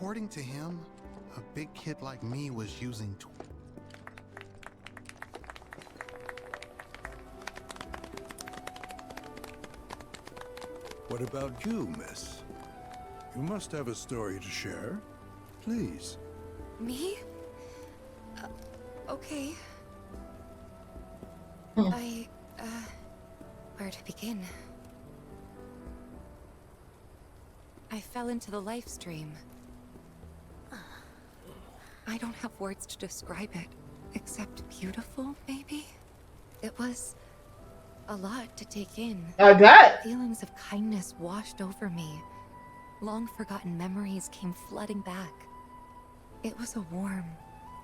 According to him, a big kid like me was using What about you, miss? You must have a story to share. Please. Me? Okay. Where to begin? I fell into the life stream. I don't have words to describe it, except beautiful, maybe? It was a lot to take in. I bet. Feelings of kindness washed over me. Long forgotten memories came flooding back. It was a warm,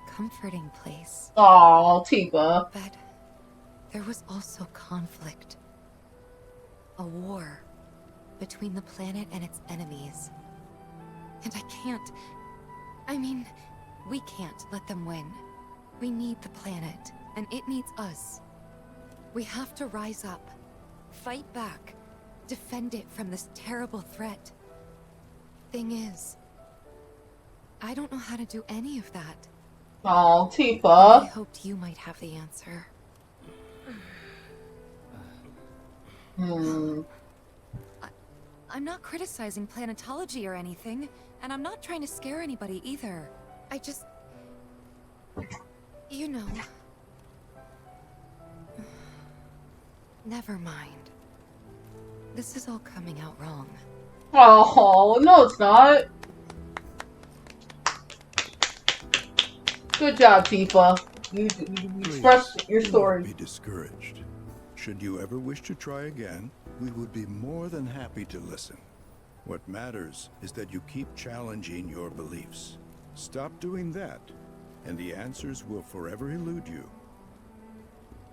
comforting place. Aw, Tifa. But there was also conflict. A war between the planet and its enemies. And we can't let them win. We need the planet, and it needs us. We have to rise up, fight back, defend it from this terrible threat. Thing is, I don't know how to do any of that. Aw, Tifa. I hoped you might have the answer. I'm not criticizing planetology or anything, and I'm not trying to scare anybody either. I just... You know... Never mind. This is all coming out wrong. Oh, no it's not. Good job, Tifa. You expressed your story. Don't be discouraged. Should you ever wish to try again, we would be more than happy to listen. What matters is that you keep challenging your beliefs. Stop doing that, and the answers will forever elude you.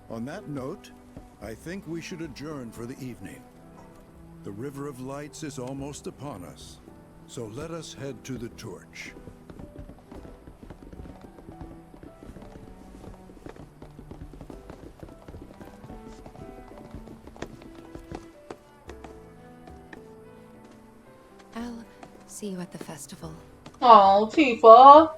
On that note, I think we should adjourn for the evening. The River of Lights is almost upon us, so let us head to the torch. I'll see you at the festival. Oh, Tifa.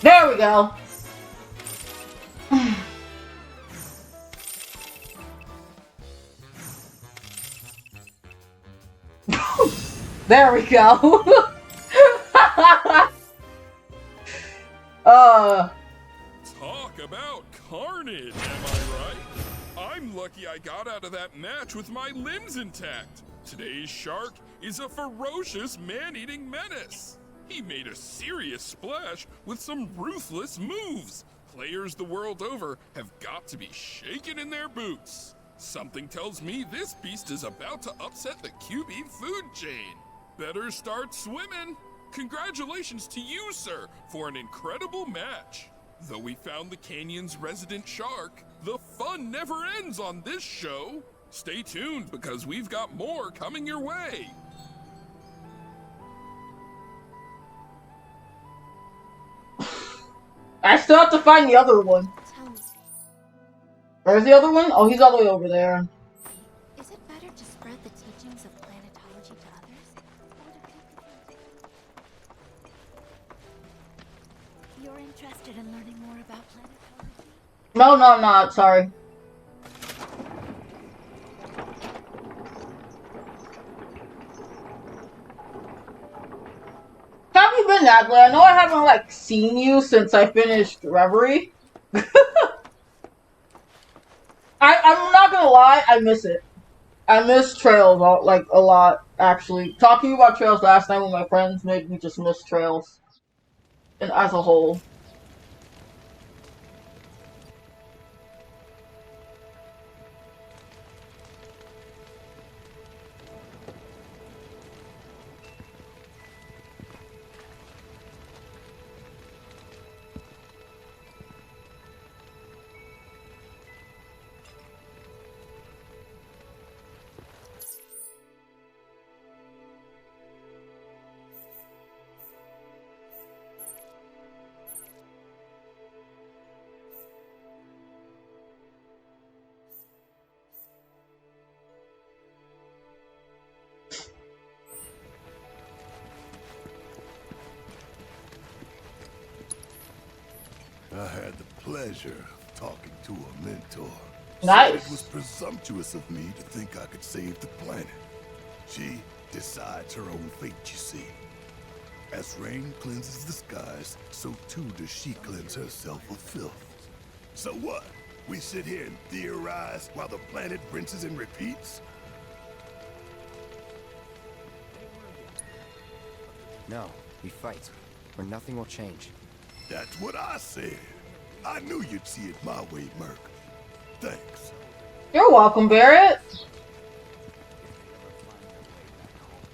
There we go. There we go. Talk about carnage, am I right? I'm lucky I got out of that match with my limbs intact. Today's shark is a ferocious man-eating menace. He made a serious splash with some ruthless moves. Players the world over have got to be shaken in their boots. Something tells me this beast is about to upset the QB food chain. Better start swimming. Congratulations to you, sir, for an incredible match. Though we found the canyon's resident shark, the fun never ends on this show. Stay tuned because we've got more coming your way. I still have to find the other one. Where's the other one? Oh, he's all the way over there. Is it better to spread the teachings of planetology to others? You're interested in learning more about planetology? No, I'm not. Sorry. How have you been, Natalie? I know I haven't, seen you since I finished Reverie. I'm not gonna lie, I miss it. I miss Trails like a lot. Actually, talking about Trails last night with my friends made me just miss Trails, and as a whole. I had the pleasure of talking to a mentor. Nice. So it was presumptuous of me to think I could save the planet. She decides her own fate, you see. As rain cleanses the skies, so too does she cleanse herself of filth. So what? We sit here and theorize while the planet rinses and repeats? No, we fight, or nothing will change. That's what I said. I knew you'd see it my way, Merc. Thanks. You're welcome, Barrett.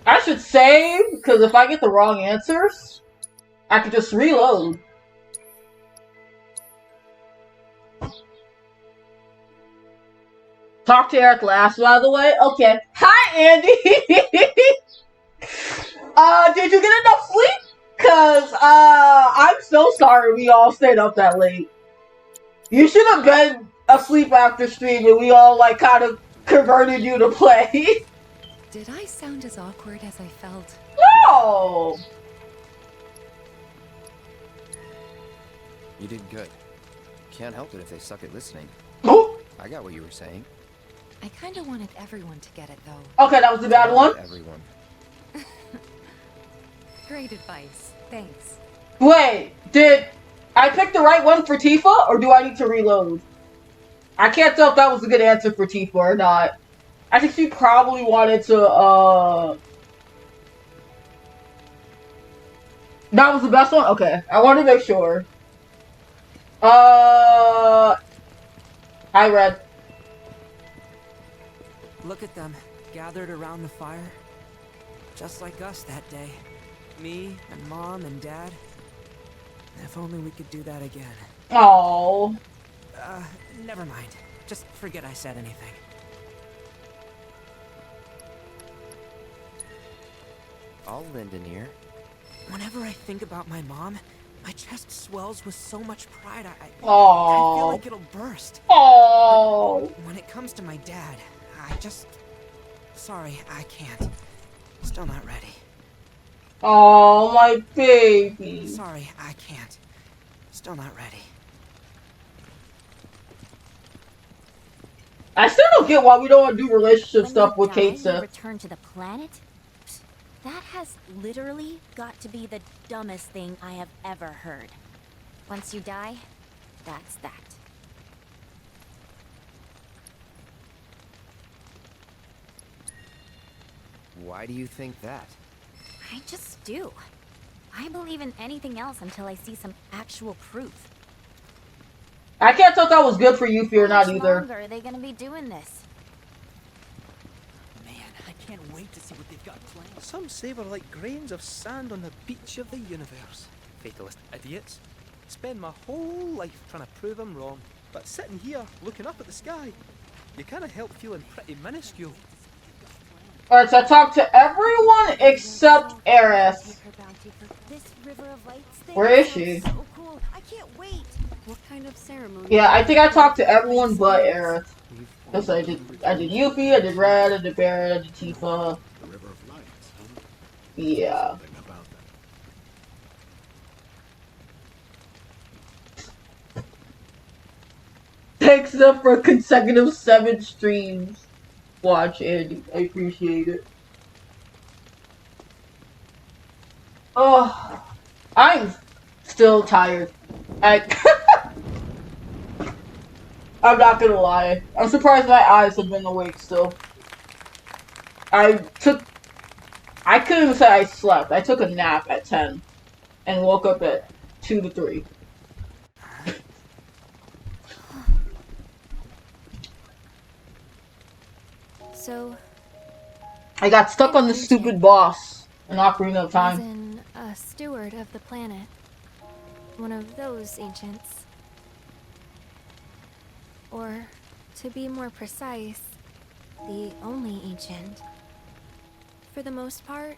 I should save, because if I get the wrong answers, I could just reload. Talk to Eric last, by the way. Okay. Hi, Andy! Did you get enough sleep? Cause, I'm so sorry we all stayed up that late. You should have been asleep after stream and we all, like, kind of converted you to play. Did I sound as awkward as I felt? No! You did good. Can't help it if they suck at listening. I got what you were saying. I kind of wanted everyone to get it, though. Okay, that was the bad one. Everyone. Great advice. Thanks. Wait, did I pick the right one for Tifa, or do I need to reload? I can't tell if that was a good answer for Tifa or not. I think she probably wanted to, That was the best one? Okay, I want to make sure. Hi, Red. Look at them, gathered around the fire. Just like us that day. Me, and Mom, and Dad. If only we could do that again. Oh. Never mind. Just forget I said anything. I'll lend an ear. Whenever I think about my mom, my chest swells with so much pride, I feel like it'll burst. Oh. When it comes to my dad, I just... Sorry, I can't. Still not ready. Oh, my baby. Sorry, I can't. Still not ready. I still don't get why we don't want to do relationship stuff with Kate When Sith. you return to the planet? That has literally got to be the dumbest thing I have ever heard. Once you die, that's that. Why do you think that? I just do. I believe in anything else until I see some actual proof. I can't tell if that was good for Yuffie or not How much either. longer are they gonna be doing this? Man, I can't wait to see what they've got planned. Some savor like grains of sand on the beach of the universe. Fatalist idiots. Spend my whole life trying to prove I'm wrong. But sitting here, looking up at the sky, you can't help feeling pretty minuscule. Alright, so I talked to everyone except Aerith. This river of lights thing Where is sounds she? So cool. I can't wait. What kind of ceremony? Yeah, I think I talked to everyone but Aerith. Yes, I did Yuffie, I did Red, I did Barrett, I did Tifa. The River of Lights, huh? Yeah. Something about that. Thanks up for consecutive 7 streams. Watch, Andy. I appreciate it. Oh, I'm still tired. I'm not gonna lie. I'm surprised my eyes have been awake still. I couldn't even say I slept. I took a nap at 10 and woke up at 2 to 3. So, I got stuck on this stupid boss in Ocarina of as Time. in a steward of the planet. One of those ancients. Or, to be more precise, the only ancient. For the most part,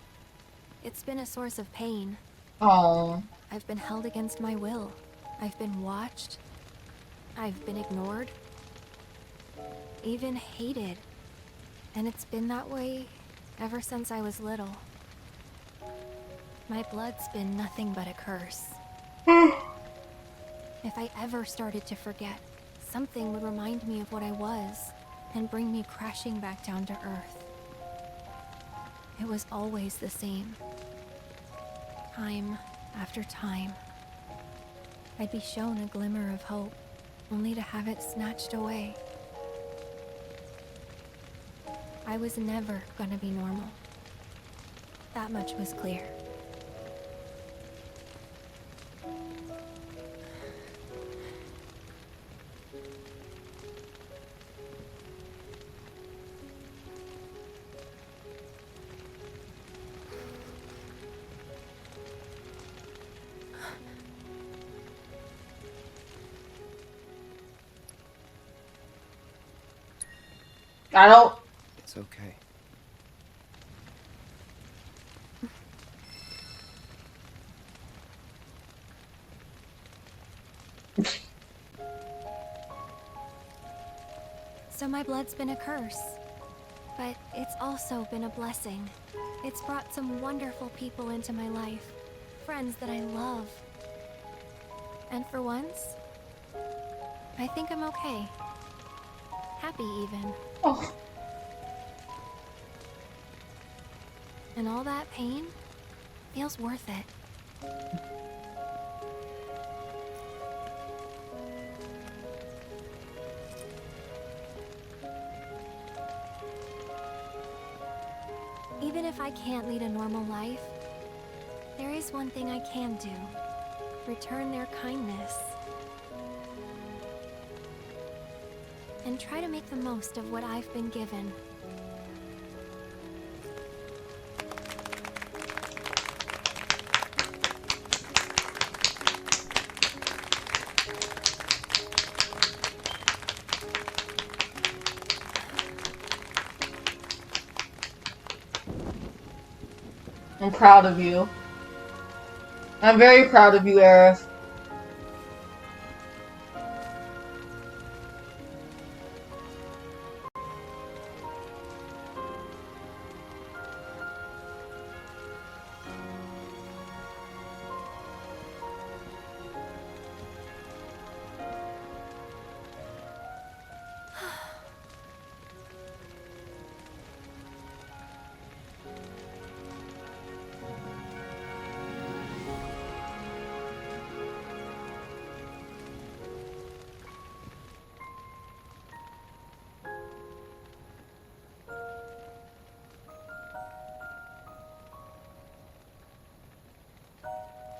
it's been a source of pain. Oh. I've been held against my will. I've been watched. I've been ignored. Even hated. And it's been that way ever since I was little. My blood's been nothing but a curse. If I ever started to forget, something would remind me of what I was and bring me crashing back down to Earth. It was always the same. Time after time. I'd be shown a glimmer of hope, only to have it snatched away. I was never gonna be normal. That much was clear. I don't. It's okay. So my blood's been a curse, but it's also been a blessing. It's brought some wonderful people into my life, friends that I love. And for once, I think I'm okay. Happy even. Oh. And all that pain feels worth it. Even if I can't lead a normal life, there is one thing I can do. Return their kindness. And try to make the most of what I've been given. I'm proud of you. I'm very proud of you, Aerith.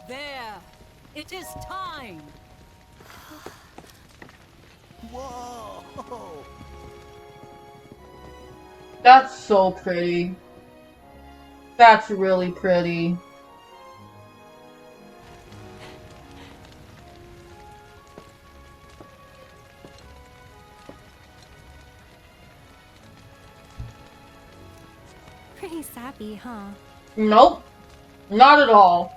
There! It is time! Whoa! That's so pretty. That's really pretty. Pretty sappy, huh? Nope. Not at all.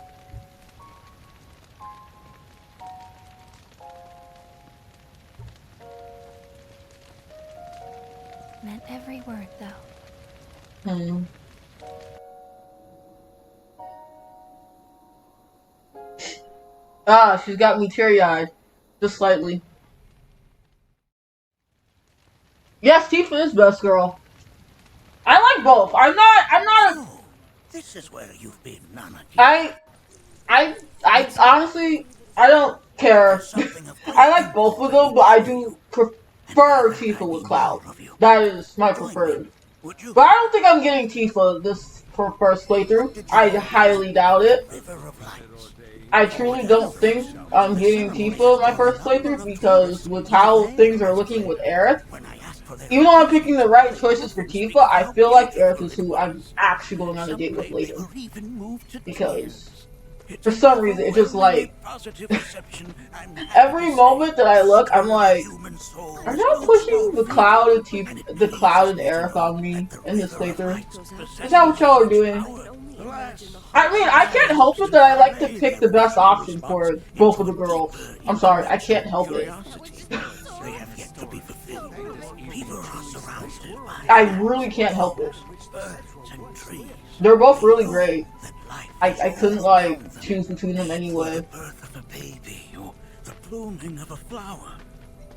Meant every word, though. Ah, she's got me teary-eyed. Just slightly. Yes, Tifa is best girl. I like both. I'm not So, this is where you've been, Nanaki. I honestly, I don't care. Something of great I like both of them, but I do prefer And Tifa I with need Cloud. more of you. That is my Join me. preferred. Would you? But I don't think I'm getting Tifa this for first playthrough. I highly doubt it. River of Lights. I truly don't think I'm getting Tifa my first playthrough because with how things are looking with Aerith, even though I'm picking the right choices for Tifa, I feel like Aerith is who I'm actually going on a date with later. Because for some reason, it's just like every moment that I look, I'm like, are y'all pushing the Cloud and Aerith on me in this playthrough? Is that what y'all are doing? I mean, I can't help it that I like to pick the best option for both of the girls. I'm sorry, I can't help it. I really can't help it. They're both really great. I couldn't like choose between them anyway. The birth of a baby or the blooming of a flower.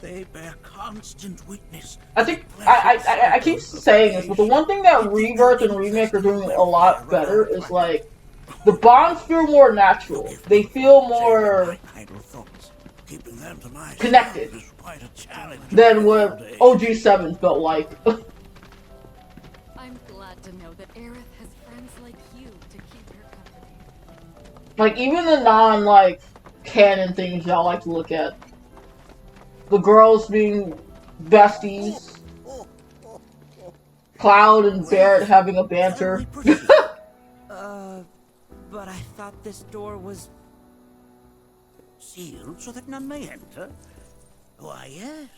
They bear constant witness. I think I keep saying this, but the one thing that Rebirth and Remake are doing a lot better is like the bonds feel more natural. They feel more connected than what OG7 felt like. I'm glad to know that Aerith has friends like you to keep her company. Like even the non canon things y'all like to look at. The girls being besties. Cloud and Barrett having a banter. But I thought this door was sealed so that none may enter. Why, yes,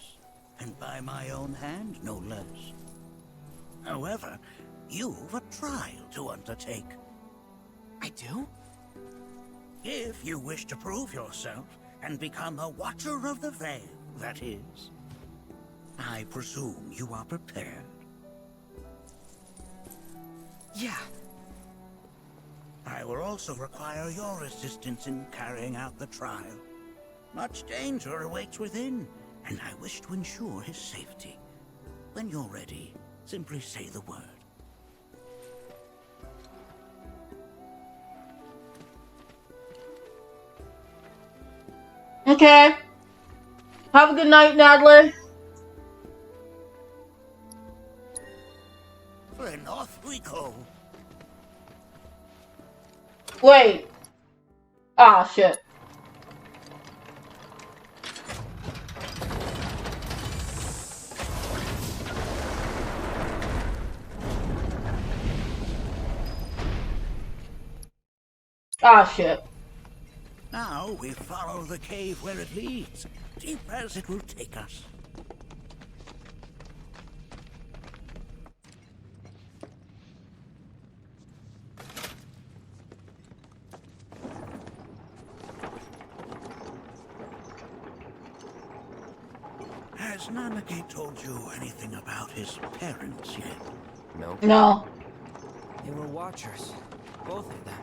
and by my own hand, no less. However, you've a trial to undertake. I do? If you wish to prove yourself and become a Watcher of the Veil, that is. I presume you are prepared. Yeah. I will also require your assistance in carrying out the trial. Much danger awaits within, and I wish to ensure his safety. When you're ready, simply say the word. Okay. Have a good night, Natalie. Then off we go. Wait. Ah, shit. Ah, shit. Now we follow the cave where it leads, deep as it will take us. Has Nanaki told you anything about his parents yet? No. No. They were Watchers, both of them.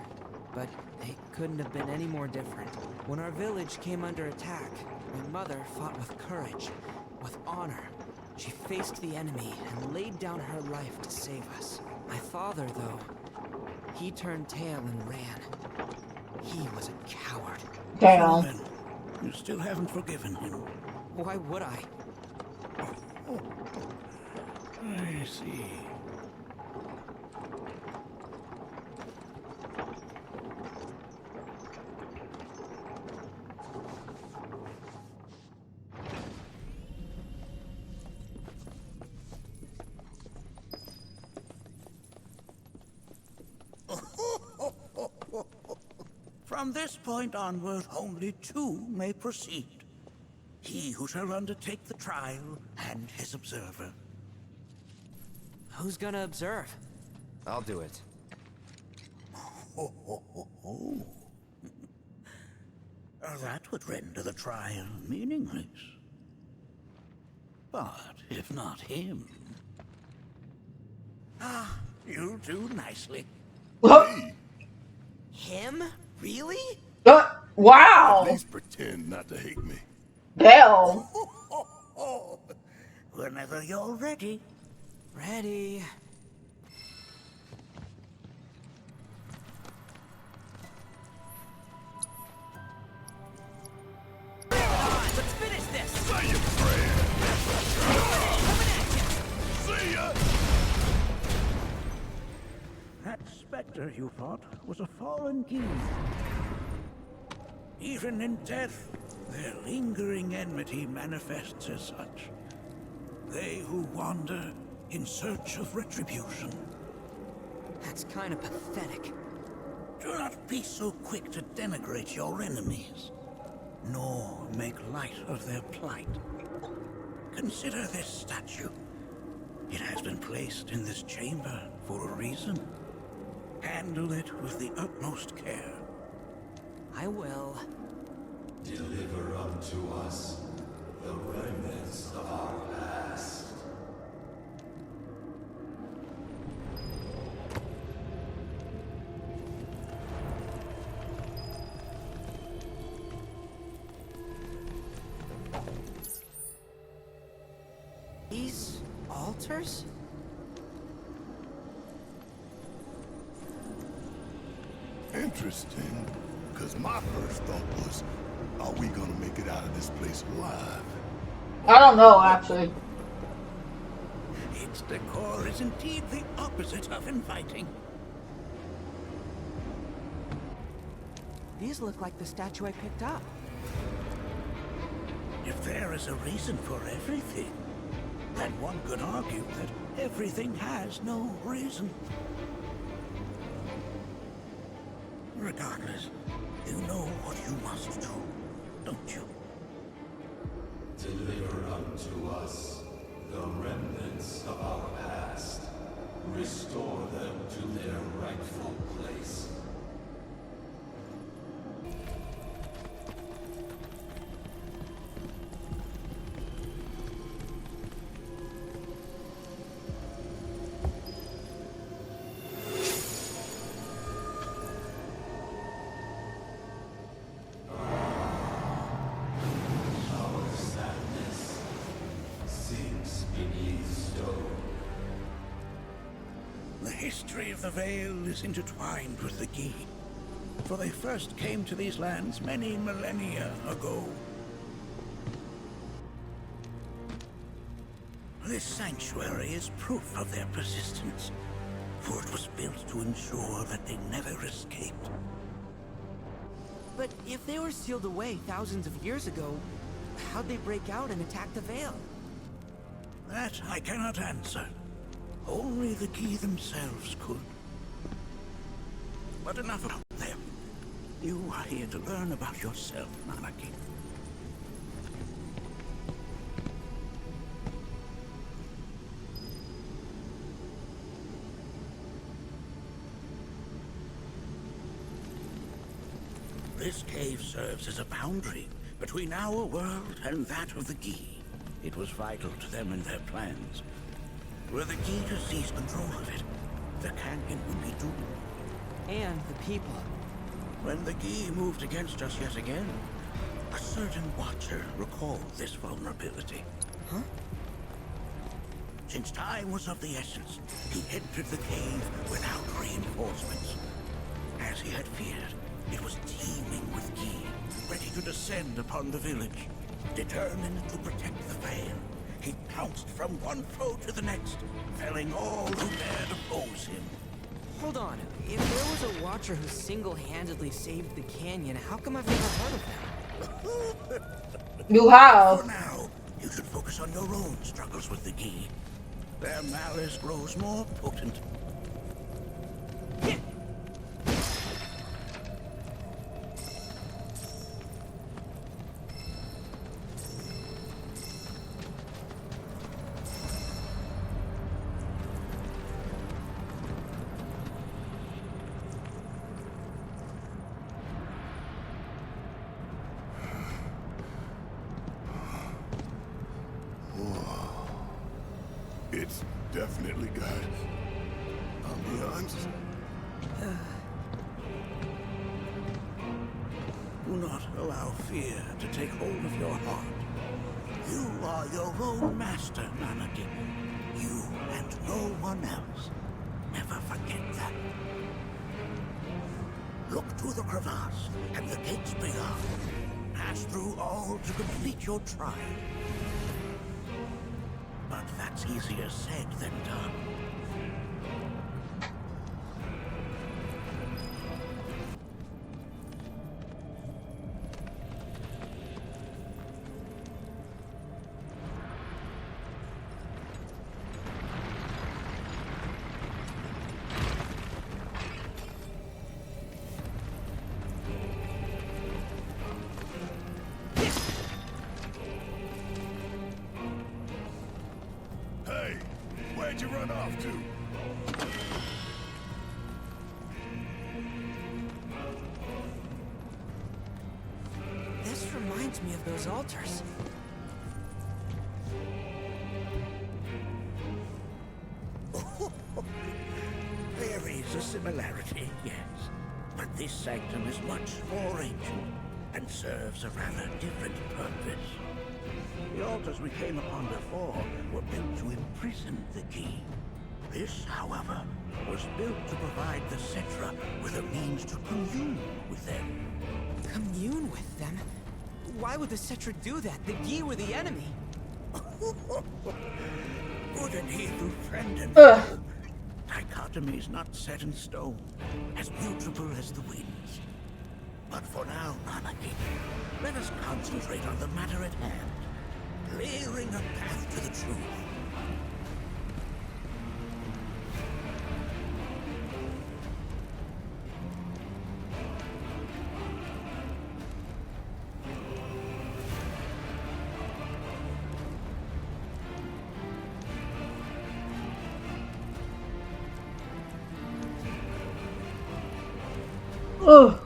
But they couldn't have been any more different. When our village came under attack, my mother fought with courage, with honor. She faced the enemy and laid down her life to save us. My father, though, he turned tail and ran. He was a coward. Damn. Then, you still haven't forgiven him. Why would I? I see. From this point onward, only two may proceed. He who shall undertake the trial and his observer. Who's gonna observe? I'll do it. That would render the trial meaningless. But if not him... Ah, you'll do nicely. Him? Really? Wow. Please pretend not to hate me. Damn. Whenever you're ready. Ready. Let's finish this! Say your prayers. See ya! specter you fought was a fallen king. Even in death, their lingering enmity manifests as such. They who wander in search of retribution. That's kind of pathetic. Do not be so quick to denigrate your enemies, nor make light of their plight. Consider this statue. It has been placed in this chamber for a reason. Handle it with the utmost care. I will. Deliver unto us the remnants of our past. These altars? Interesting. Because my first thought was, are we gonna make it out of this place alive? I don't know, actually. Its decor is indeed the opposite of inviting. These look like the statue I picked up. If there is a reason for everything, then one could argue that everything has no reason. Regardless, you know what you must do, don't you? Deliver unto us the remnants of our past. Restore them to their rightful place. The history of the Vale is intertwined with the Gi, for they first came to these lands many millennia ago. This sanctuary is proof of their persistence, for it was built to ensure that they never escaped. But if they were sealed away thousands of years ago, how'd they break out and attack the Vale? That I cannot answer. Only the Gi themselves could. But enough about them. You are here to learn about yourself, Manaki. This cave serves as a boundary between our world and that of the Gi. It was vital to them and their plans. Were the Gi to seize control of it, the canyon would be doomed. And the people. When the Gi moved against us yet again, a certain watcher recalled this vulnerability. Huh? Since time was of the essence, he entered the cave without reinforcements. As he had feared, it was teeming with Gi, ready to descend upon the village. Determined to protect the Vale, he pounced from one foe to the next, felling all who dared oppose him. Hold on. If there was a watcher who single-handedly saved the canyon, how come I've never heard of him? You have. For now, you should focus on your own struggles with the Gi. Their malice grows more potent. It's definitely got ambiance. Do not allow fear to take hold of your heart. You are your own master, Manaki. You and no one else. Never forget that. Look to the crevasse and the gates beyond. Pass through all to complete your trial. But that's easier said than done. Where'd you run off to? This reminds me of those altars. There is a similarity, yes. But this sanctum is much more ancient and serves a rather different purpose. The altars we came upon before were built to imprison the key. This, however, was built to provide the Cetra with a means to commune with them. Commune with them? Why would the Cetra do that? The Gi were the enemy. Good and evil, friend and foe. Dichotomy is not set in stone, as mutable as the winds. But for now, Nanaki, let us concentrate on the matter at hand, clearing a path to the truth. Ugh.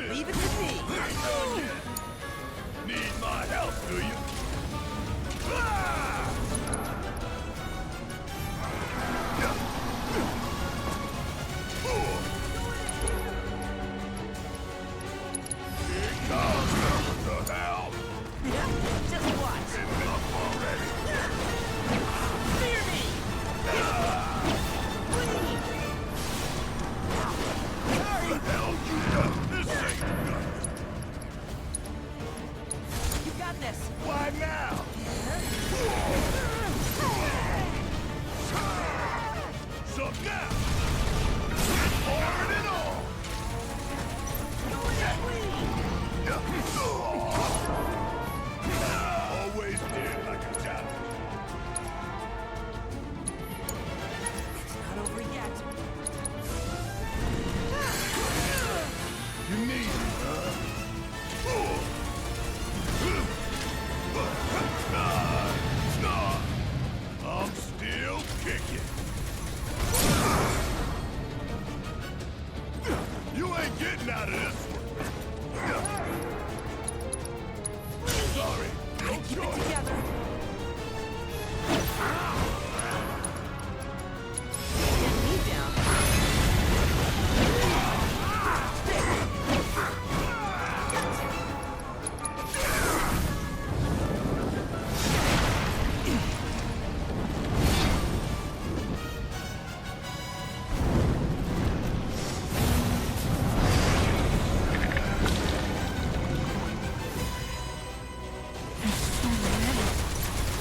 Leave it to me. Need my help, do you? Just watch. Enough already. Fear me. What the hell you done? This ain't nothing. You got this. Why now? So now, arm it all. Always did like a child. It's not over yet. You need it, huh? I'm still kicking. You ain't getting out of this one. Sorry, no Keep it choice. together. Get me down.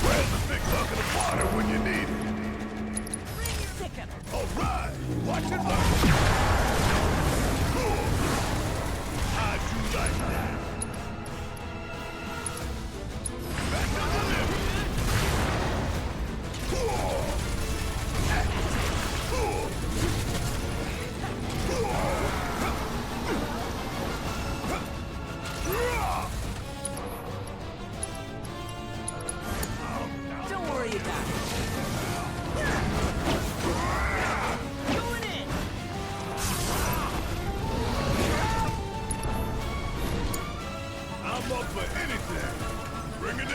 Where's the big bucket of water when you need it? Bring your ticket. All right, watch it learn. Cool. How'd you like that? Back to the limit. Cool. Cool. Don't worry about it. Going in. I'm up for anything. Bring it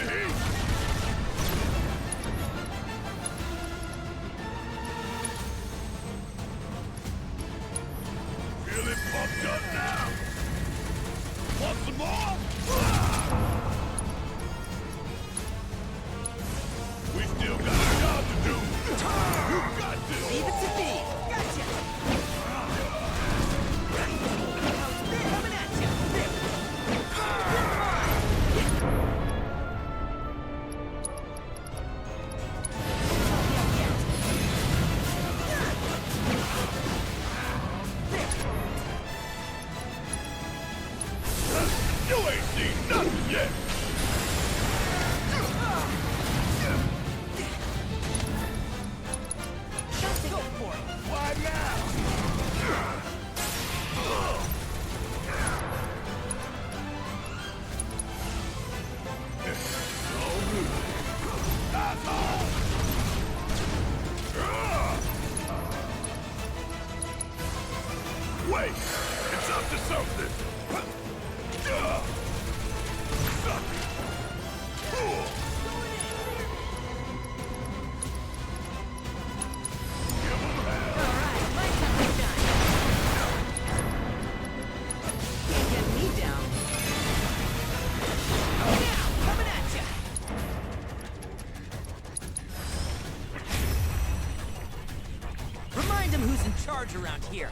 Remind him who's in charge around here.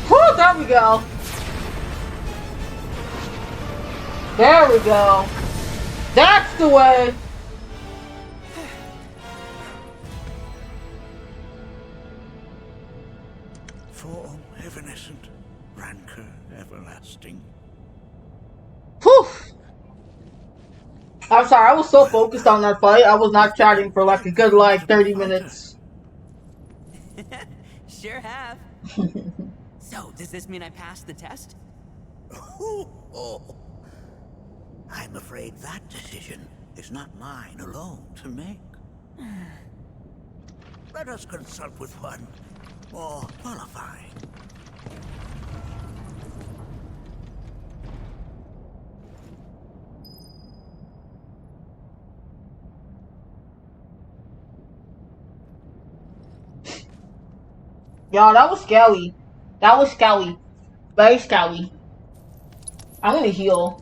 Whew, there we go. There we go. That's the way. Form evanescent, rancor everlasting. Whew. I'm sorry, I was so focused on that fight, I was not chatting for like a good 30 minutes. Sure have. So, does this mean I passed the test? I'm afraid that decision is not mine alone to make. Let us consult with one more qualified. Yo, that was scary. That was scary. Very scary. I'm gonna heal.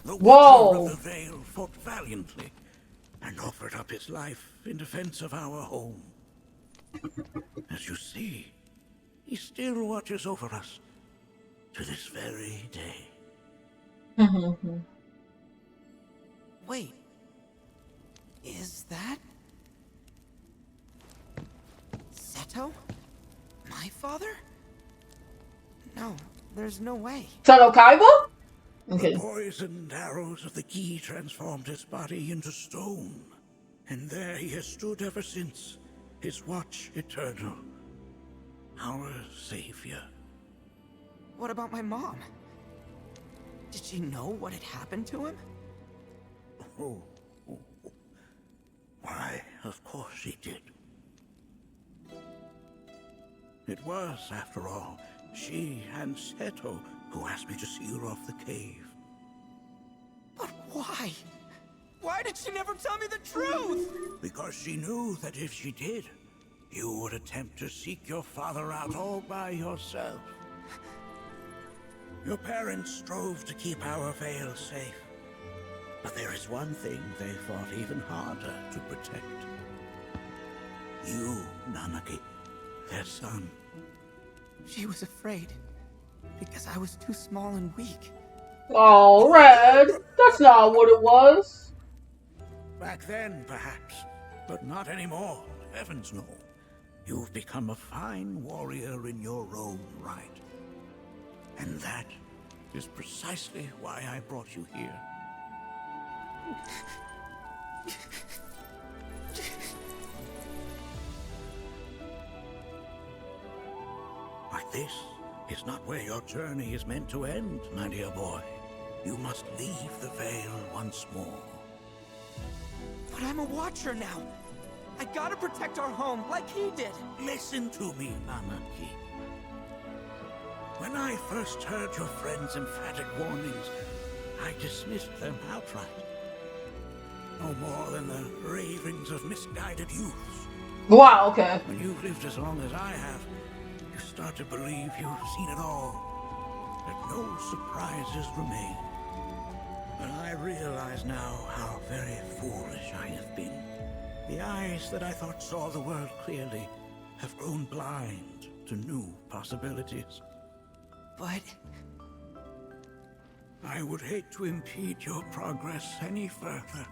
The Whoa! Watcher of the Vale fought valiantly and offered up his life in defense of our home. As you see, he still watches over us to this very day. Wait. Is that... Seto? My father? No, there's no way. Seto Kaiba? Okay. The poisoned arrows of the key transformed his body into stone. And there he has stood ever since, his watch eternal. Our savior. What about my mom? Did she know what had happened to him? Oh. Why, of course she did. It was, after all, she and Seto who asked me to see her off the cave. But why? Why did she never tell me the truth? Because she knew that if she did, you would attempt to seek your father out all by yourself. Your parents strove to keep our Vale safe. But there is one thing they fought even harder to protect. You, Nanaki, their son. She was afraid. Because I was too small and weak. Oh, Red, that's not what it was. Back then, perhaps. But not anymore. Heavens no. You've become a fine warrior in your own right. And that is precisely why I brought you here. But this is not where your journey is meant to end, my dear boy. You must leave the Vale once more. But I'm a Watcher now. I gotta protect our home, like he did. Listen to me, Nanaki. When I first heard your friend's emphatic warnings, I dismissed them outright. No more than the ravings of misguided youths. Wow, okay. When you've lived as long as I have, you start to believe you've seen it all, that no surprises remain. But I realize now how very foolish I have been. The eyes that I thought saw the world clearly have grown blind to new possibilities. But I would hate to impede your progress any further.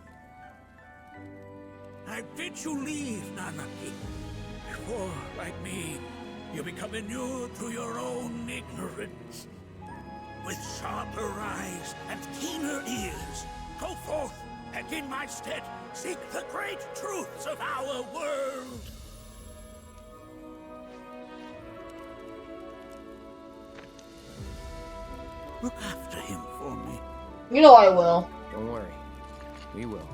I bid you leave, Nanaki, before, like me, you become inured to your own ignorance. With sharper eyes and keener ears, go forth and in my stead seek the great truths of our world. Look after him for me. You know I will. Don't worry. We will.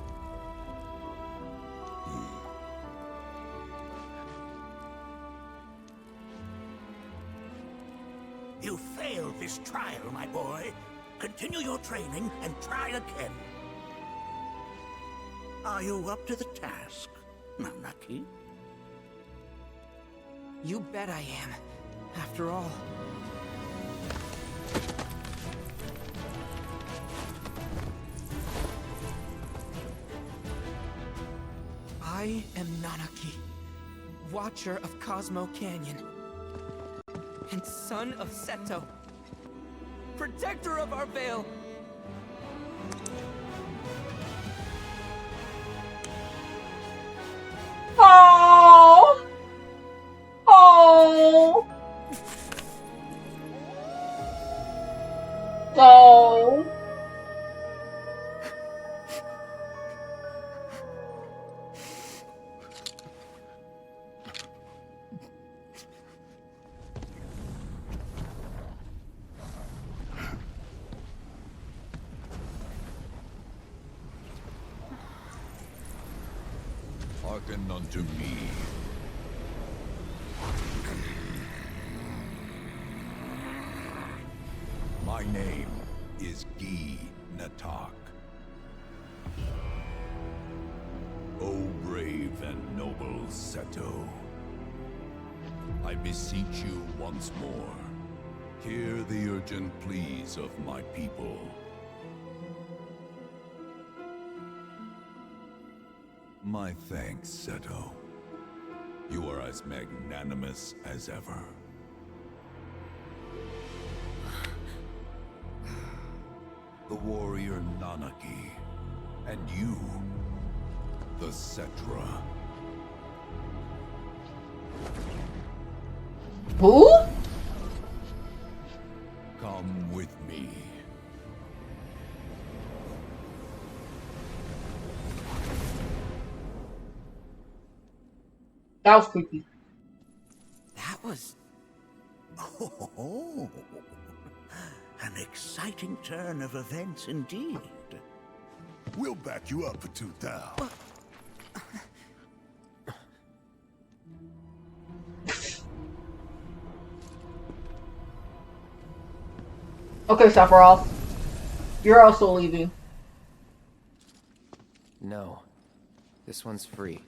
You failed this trial, my boy. Continue your training and try again. Are you up to the task, Nanaki? you bet I am. After all. I am Nanaki, Watcher of Cosmo Canyon, and son of Seto, protector of our Vale. Oh! Oh! Oh! Hearken unto me. My name is Gi Natak. O brave and noble Seto, I beseech you once more, hear the urgent pleas of my people. My thanks, Seto. You are as magnanimous as ever. The warrior Nanaki, and you, the Cetra. Who? Come with me. That was creepy. That was... Oh, and An exciting turn of events indeed. We'll back you up for 2,000. Okay, Sephiroth. You're also leaving. No. This one's free.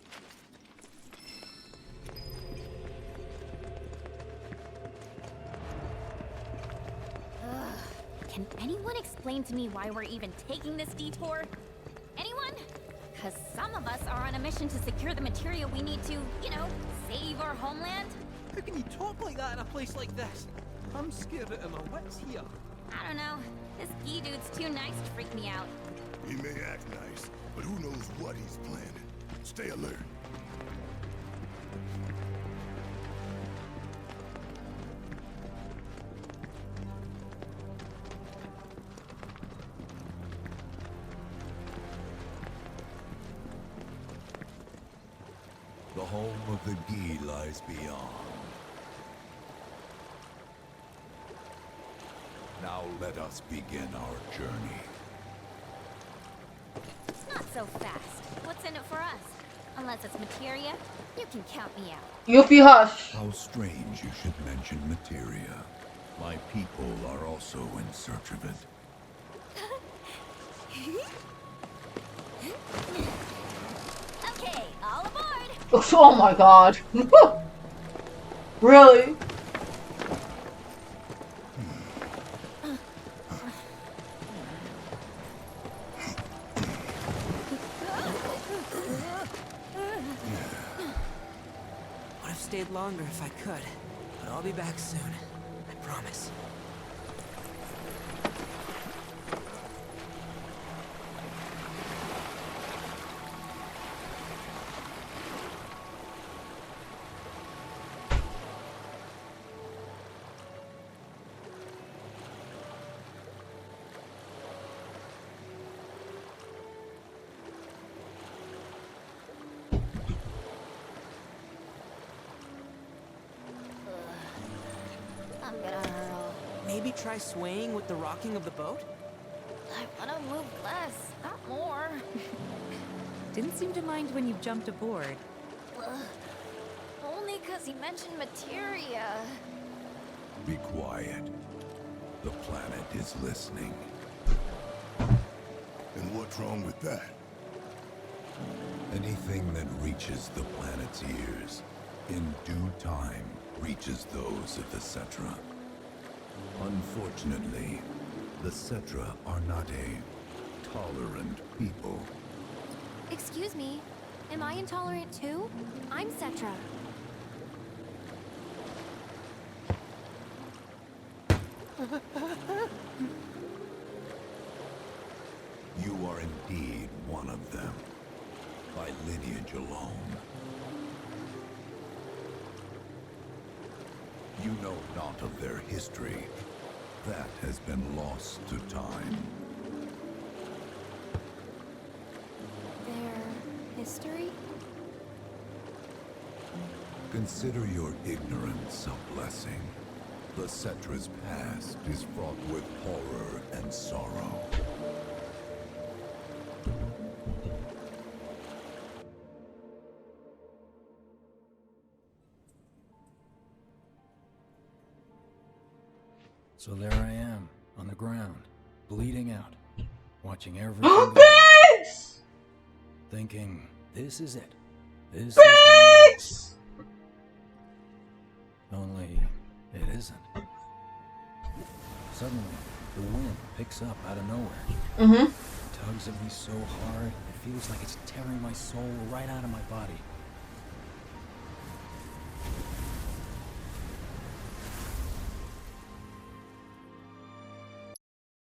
Can anyone explain to me why we're even taking this detour? Anyone? Because some of us are on a mission to secure the material we need to, you know, save our homeland. How can you talk like that in a place like this? I'm scared out of my wits here. I don't know. This Gee dude's too nice to freak me out. He may act nice, but who knows what he's planning. Stay alert. The home of the Gee lies beyond. Now let us begin our journey. Not so fast. What's in it for us? Unless it's materia, you can count me out. Yuffie, hush. How strange you should mention materia. My people are also in search of it. Okay, all aboard. Oh my god. Really? Would have stayed longer if I could, but I'll be back soon. I promise. I'm gonna hurl. Maybe try swaying with the rocking of the boat? I wanna move less, not more. Didn't seem to mind when you jumped aboard. Only because he mentioned materia. Be quiet. The planet is listening. And what's wrong with that? Anything that reaches the planet's ears, in due time, reaches those of the Cetra. Unfortunately, the Cetra are not a tolerant people. Excuse me, am I intolerant too? I'm Cetra. You are indeed one of them, by lineage alone. You know not of their history. That has been lost to time. Their history? Consider your ignorance a blessing. The Cetra's past is fraught with horror and sorrow. So there I am, on the ground, bleeding out, watching everything go Bitch! thinking, this is it. This Bitch! is only it isn't. Suddenly, the wind picks up out of nowhere. Mm-hmm. It tugs at me so hard, it feels like it's tearing my soul right out of my body.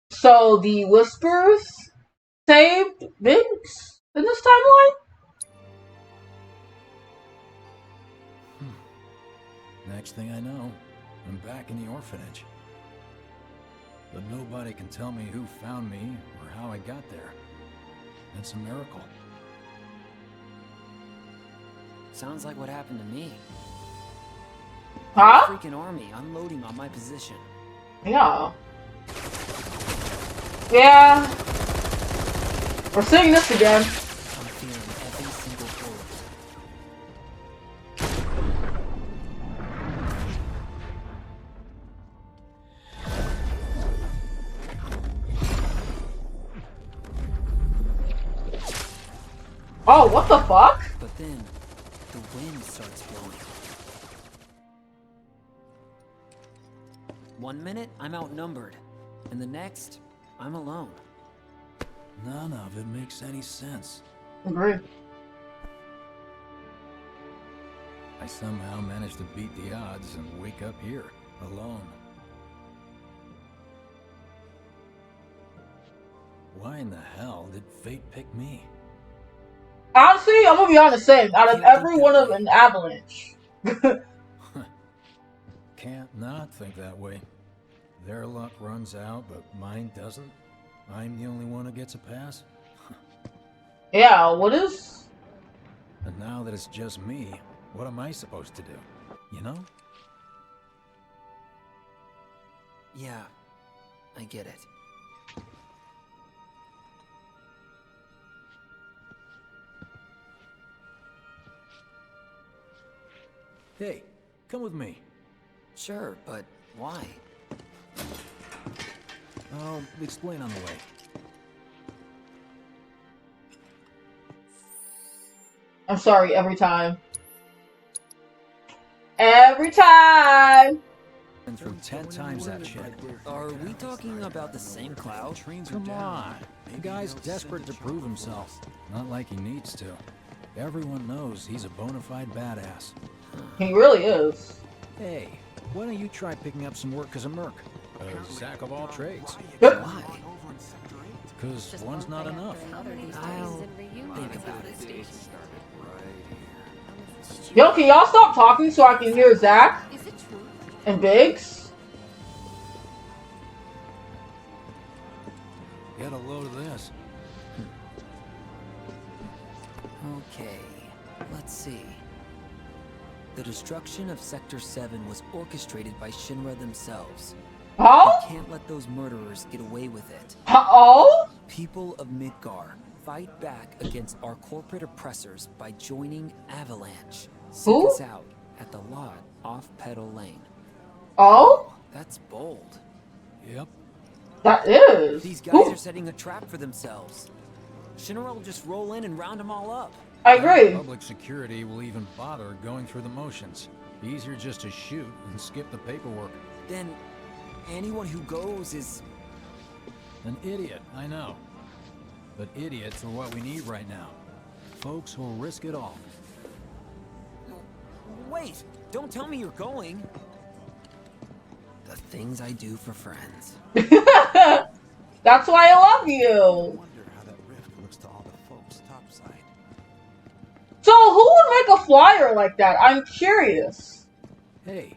So the Whispers saved Biggs in this timeline? Next thing I know, I'm back in the orphanage. But nobody can tell me who found me or how I got there. It's a miracle. Sounds like what happened to me. Huh? Freaking army unloading on my position. Yeah. Yeah. We're seeing this again. I'm feeling every single bullet. Oh, what the fuck? But then, the wind starts blowing. 1 minute, I'm outnumbered. And the next, I'm alone. None of it makes any sense. Agree. I somehow managed to beat the odds and wake up here, alone. Why in the hell did fate pick me? Honestly, I'm gonna be honest, same. Out of every one of an avalanche. Can't not think that way. Their luck runs out, but mine doesn't. I'm the only one who gets a pass. Yeah, what is? And now that it's just me, what am I supposed to do? You know? Yeah, I get it. Hey, come with me. Sure, but why? I'll explain on the way. I'm sorry, every time. Every time! Been through 10 times that shit. Are we talking about the same Cloud? Come on. The guy's desperate to prove himself. Not like he needs to. Everyone knows he's a bona fide badass. He really is. Hey, why don't you try picking up some work as a merc? A jack of all trades. Why? Because one's not enough. I'll think about it. Yo, can y'all stop talking so I can hear Zach? And Biggs? Get a load of this. Okay, let's see. The destruction of Sector 7 was orchestrated by Shinra themselves. Oh? We can't let those murderers get away with it. Oh? People of Midgar, fight back against our corporate oppressors by joining Avalanche. Seek Who? us out at the lot off Petal Lane. Oh? That's bold. Yep. That is. These guys Who? are setting a trap for themselves. Shinra will just roll in and round them all up. I agree. Public security will even bother going through the motions. Easier just to shoot and skip the paperwork. Then anyone who goes is... An idiot, I know. But idiots are what we need right now. Folks who'll risk it all. Wait! Don't tell me you're going! The things I do for friends. That's why I love you. So who would make a flyer like that? I'm curious. Hey,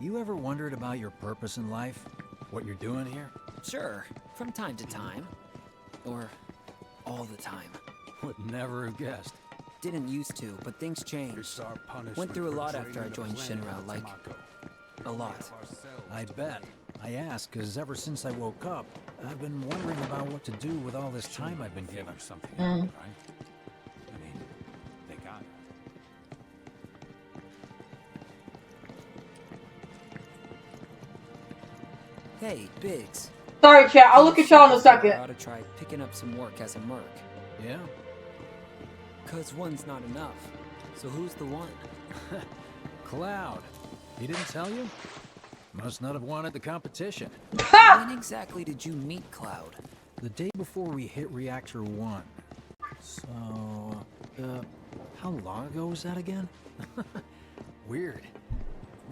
you ever wondered about your purpose in life? What you're doing here? Sure, from time to time. Or all the time. Would never have guessed. Didn't used to, but things changed. Went through a lot after I joined Shinra, like... a lot. I bet. I ask because ever since I woke up, I've been wondering about what to do with all this time I've been given. Mm. Hey, Biggs. Sorry, chat. I'll look at y'all in a second. I ought to try picking up some work as a merc. Yeah? Cause one's not enough. So who's the one? Cloud. He didn't tell you? Must not have wanted the competition. When exactly did you meet Cloud? The day before we hit Reactor 1. So, how long ago was that again? Weird.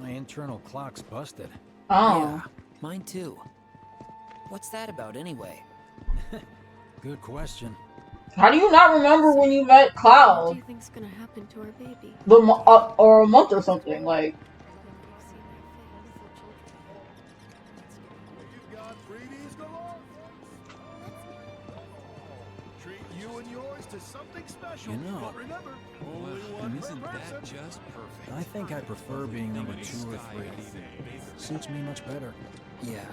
My internal clock's busted. Oh. Yeah, mine too. What's that about anyway? Good question. How do you not remember when you met What do Cloud? you think's gonna happen to our baby? Or a month or something, like. You know, Isn't that just perfect? I think I prefer being number 2 or 3. Suits me much better. Yeah?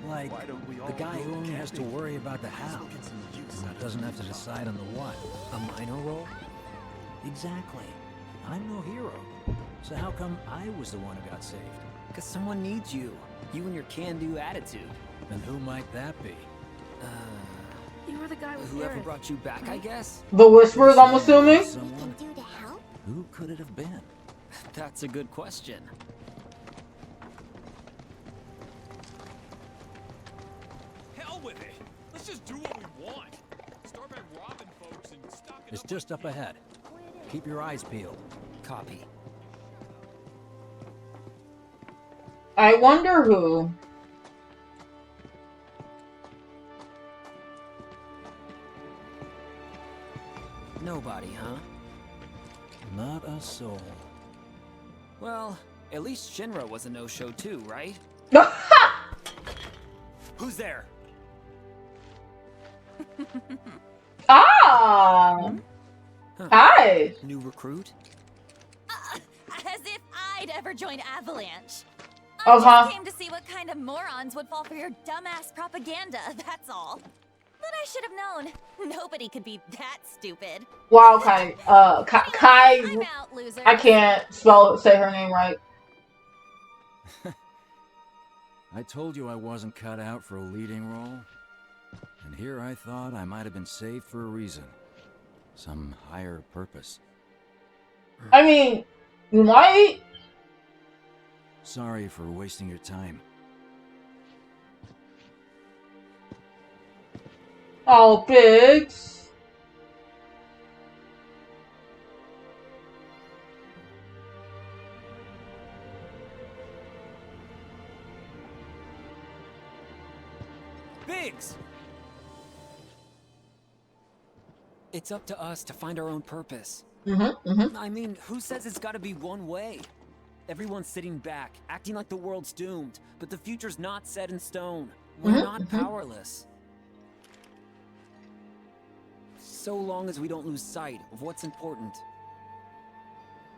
Like, the guy who only has to worry about the how. Doesn't have to decide on the what. A minor role? Exactly. I'm no hero. So how come I was the one who got saved? Because someone needs you. You and your can-do attitude. And who might that be? You were the guy with Whoever Aerith. brought you back, I guess? The Whisperers, I'm assuming? Someone? Who could it have been? That's a good question. Hell with it. Let's just do what we want. Start by robbing folks and stocking It's up just up ahead. Keep your eyes peeled. Copy. I wonder who. Nobody, huh? Not a soul. Well, at least Shinra was a no-show too, right? Who's there? Ah! Hi! New recruit? As if I'd ever join Avalanche. Uh-huh. I just came to see what kind of morons would fall for your dumbass propaganda, that's all. But I should have known. Nobody could be that stupid. Wow, Kai. Kai. I'm out, loser. I can't say her name right. I told you I wasn't cut out for a leading role. And here I thought I might have been saved for a reason. Some higher purpose. I mean, you might. Sorry for wasting your time. Oh, Biggs. Biggs! It's up to us to find our own purpose. I mean, who says it's gotta be one way? Everyone's sitting back, acting like the world's doomed, but the future's not set in stone. We're not powerless. So long as we don't lose sight of what's important.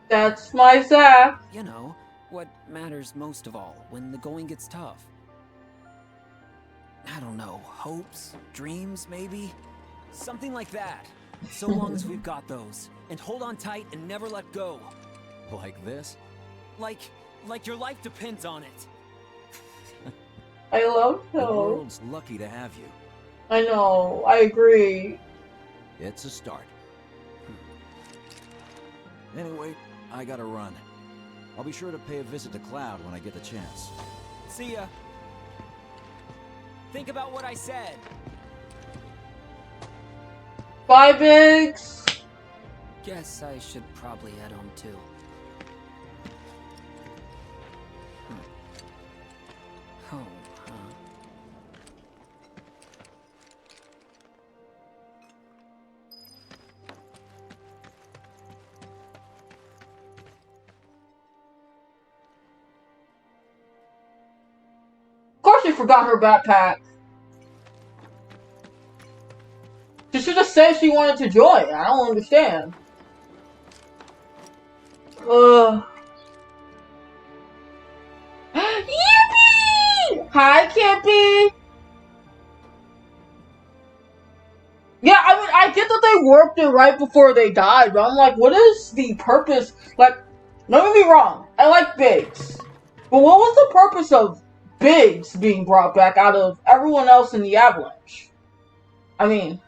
That's my Zach. You know, what matters most of all when the going gets tough. I don't know, hopes, dreams, maybe? Something like that. So long as we've got those. And hold on tight and never let go. Like this? Like your life depends on it. I love The him. world's lucky to have you. I know. I agree. It's a start. Anyway, I gotta run. I'll be sure to pay a visit to Cloud when I get the chance. See ya. Think about what I said. Bye, Biggs. Guess I should probably head home too. Home, huh? Of course she forgot her backpack. She should have said she wanted to join. I don't understand. Yippee! Hi, Kippy! Yeah, I mean, I get that they warped it right before they died, but I'm like, what is the purpose? Like, don't get me wrong, I like Biggs. But what was the purpose of Biggs being brought back out of everyone else in the Avalanche? I mean,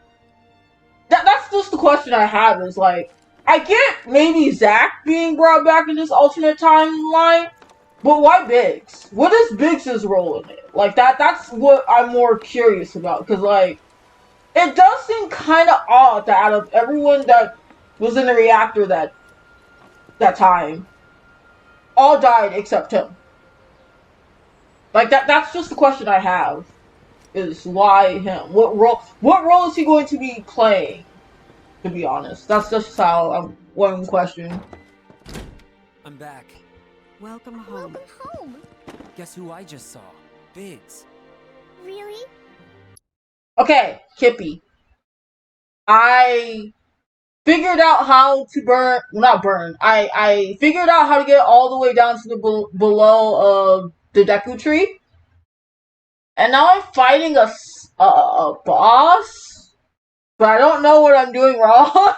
that's just the question I have, is like, I get maybe Zach being brought back in this alternate timeline, but why Biggs? What is Biggs' role in it? Like, that's what I'm more curious about, because, like, it does seem kind of odd that out of everyone that was in the reactor that time, all died except him. Like, that's just the question I have, is why him? What role is he going to be playing? To be honest, that's just how I'm one question. I'm back. Welcome home. Welcome home. Guess who I just saw? Biggs. Really? Okay, Kippy. I figured out how to burn. Well, not burn. I figured out how to get all the way down to the below of the Deku tree. And now I'm fighting a boss, but I don't know what I'm doing wrong.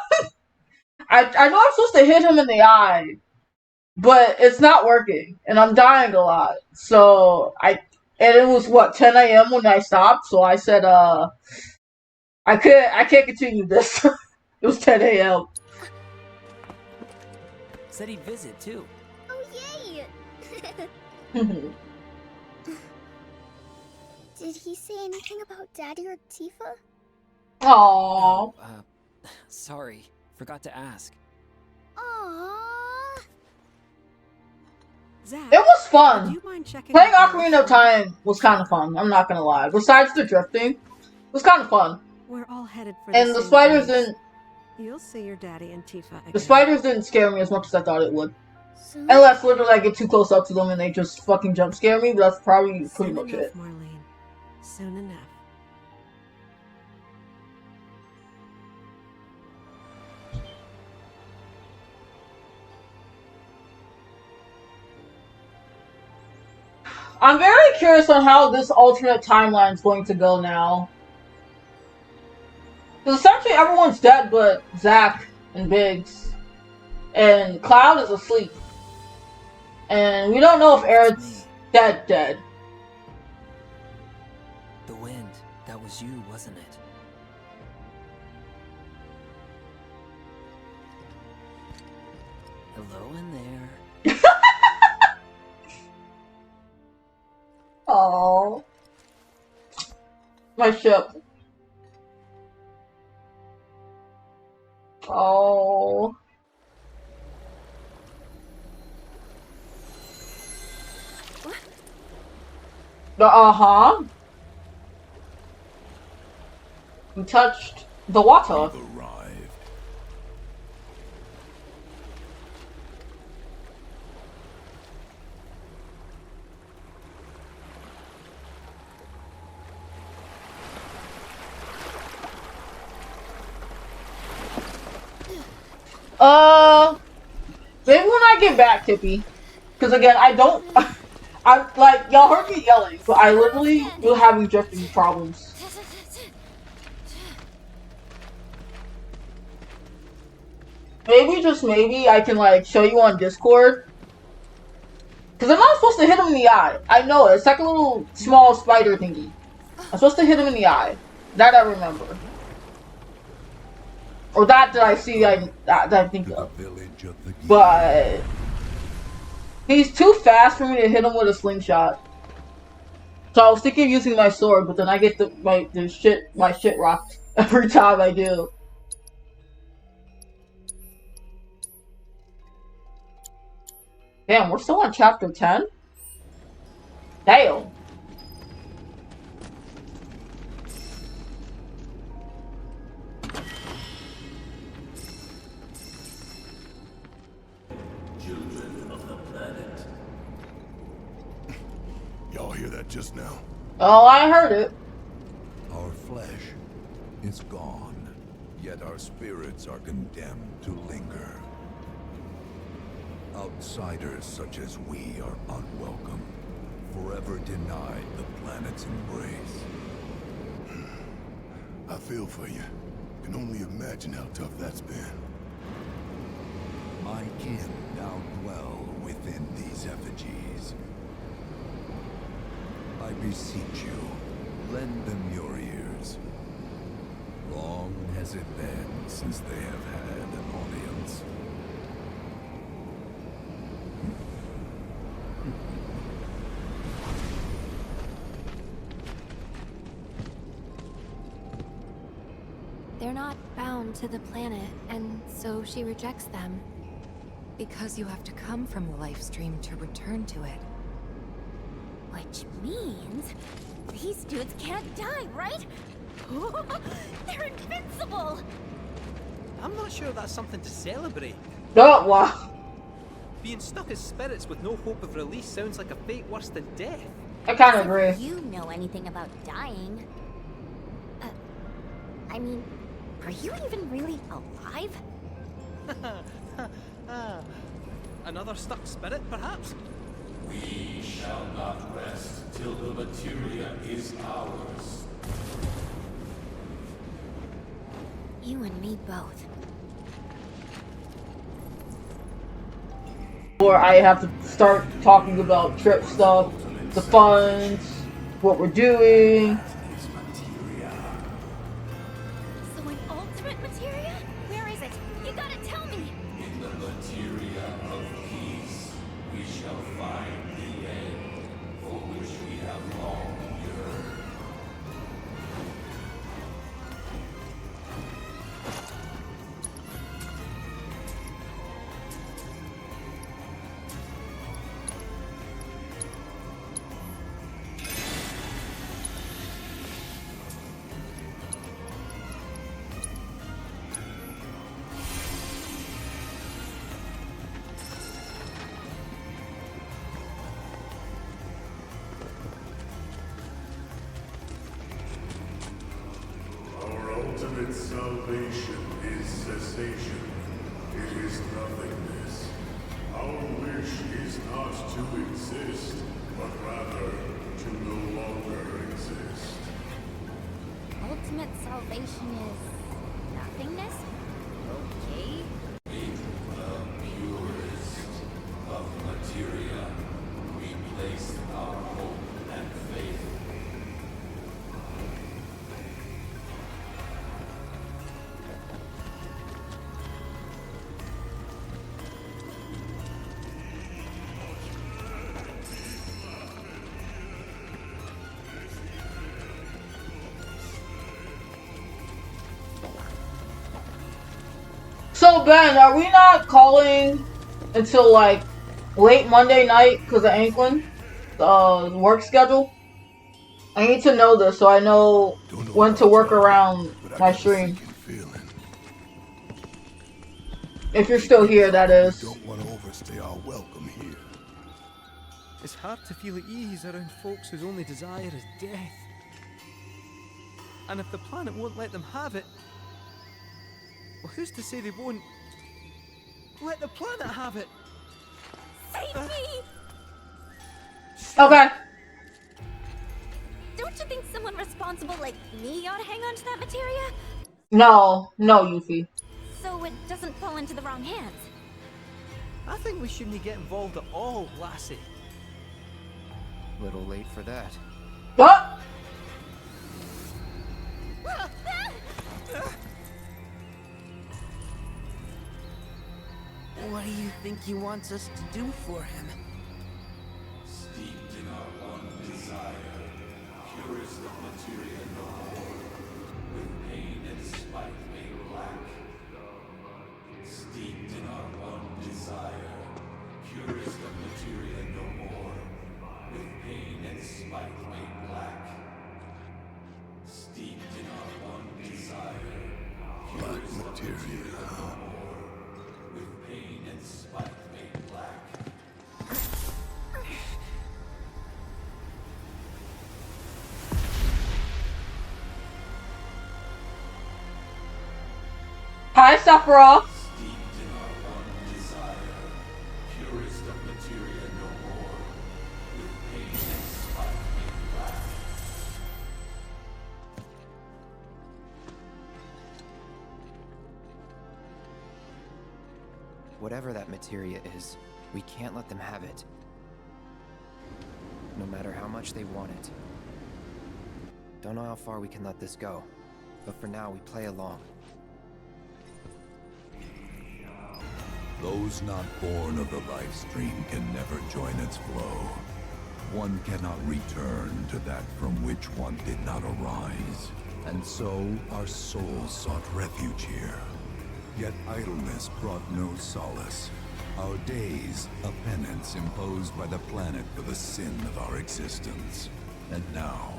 I know I'm supposed to hit him in the eye, but it's not working, and I'm dying a lot. So and it was what 10 a.m. when I stopped. So I said, I can't continue this. It was 10 a.m. Said he'd visit too. Oh, yay! Did he say anything about Daddy or Tifa? Aww. Sorry, forgot to ask. Aww. Zach, It was fun. do you mind checking Playing out Ocarina of Time was kind of fun. I'm not gonna lie. Besides the drifting, it was kind of fun. We're all headed for And the spiders didn't. You'll see your daddy and Tifa again. The spiders didn't scare me as much as I thought it would. Unless literally I get too close up to them and they just fucking jump scare me, but that's probably pretty much it. Marlene. Soon enough. I'm very curious on how this alternate timeline is going to go now. Because essentially everyone's dead but Zack and Biggs. And Cloud is asleep. And we don't know if Aerith's dead. The wind, that was you, wasn't it? Hello in there. Oh, my ship. Oh. Uh-huh. We touched the water. Maybe when I get back, Tippy. Because again, I don't... I'm like, y'all heard me yelling, but I literally will having drifting problems. Maybe, just maybe, I can like show you on Discord. Because I'm not supposed to hit him in the eye. I know it. It's like a little small spider thingy. I'm supposed to hit him in the eye. That I remember. Or that I see that I think of. But he's too fast for me to hit him with a slingshot. So I was thinking of using my sword, but then I get my shit rocked every time I do. Damn, we're still on chapter 10? Damn. Children of the planet. Y'all hear that just now? Oh, I heard it. Our flesh is gone, yet our spirits are condemned to linger. Outsiders such as we are unwelcome, forever denied the planet's embrace. I feel for you. Can only imagine how tough that's been. My kin now dwell within these effigies. I beseech you, lend them your ears. Long has it been since they have had an audience. They're not bound to the planet, and so she rejects them. Because you have to come from the life stream to return to it. Which means these dudes can't die, right? They're invincible! I'm not sure that's something to celebrate. Oh, wow. Being stuck as spirits with no hope of release sounds like a fate worse than death. I kind of agree. You know anything about dying? I mean, are you even really alive? Another stuck spirit, perhaps? We shall not rest till the materia is ours. You and me both. Or I have to start talking about trip stuff, the funds, what we're doing. So an ultimate materia? Where is it? You gotta tell me! In the materia of peace, we shall find the end for which we have long yearned. Our ultimate salvation is cessation. It is nothingness. Our wish is not to exist, but rather to no longer exist. Ultimate salvation is nothingness? Okay. The purest of materia, we place our hope and faith. So Ben, are we not calling until like late Monday night because of Anklin? Work schedule? I need to know this so I know when to work around my stream. If you're still here, that is. Don't want to overstay our welcome here. It's hard to feel at ease around folks whose only desire is death. And if the planet won't let them have it, well, who's to say they won't let the planet have it? Save me! Okay. Don't you think someone responsible like me ought to hang on to that materia? No, Yuffie. So it doesn't fall into the wrong hands. I think we shouldn't get involved at all, lassie. Little late for that. What? What do you think he wants us to do for him? Steeped in our one desire, purest of materia no more, with pain and spite made black. Steeped in our one desire, purest of materia no more, with pain and spite made black. Steeped in our one desire, Black materia, huh? with pain and spite made black. Hi, Sephiroth. Steeped in our one desire, purest of materia no more, with pain and spite made black. Whatever that materia is, we can't let them have it. No matter how much they want it. Don't know how far we can let this go, but for now we play along. Those not born of the life stream can never join its flow. One cannot return to that from which one did not arise. And so our souls sought refuge here. Yet idleness brought no solace. Our days, a penance imposed by the planet for the sin of our existence. And now,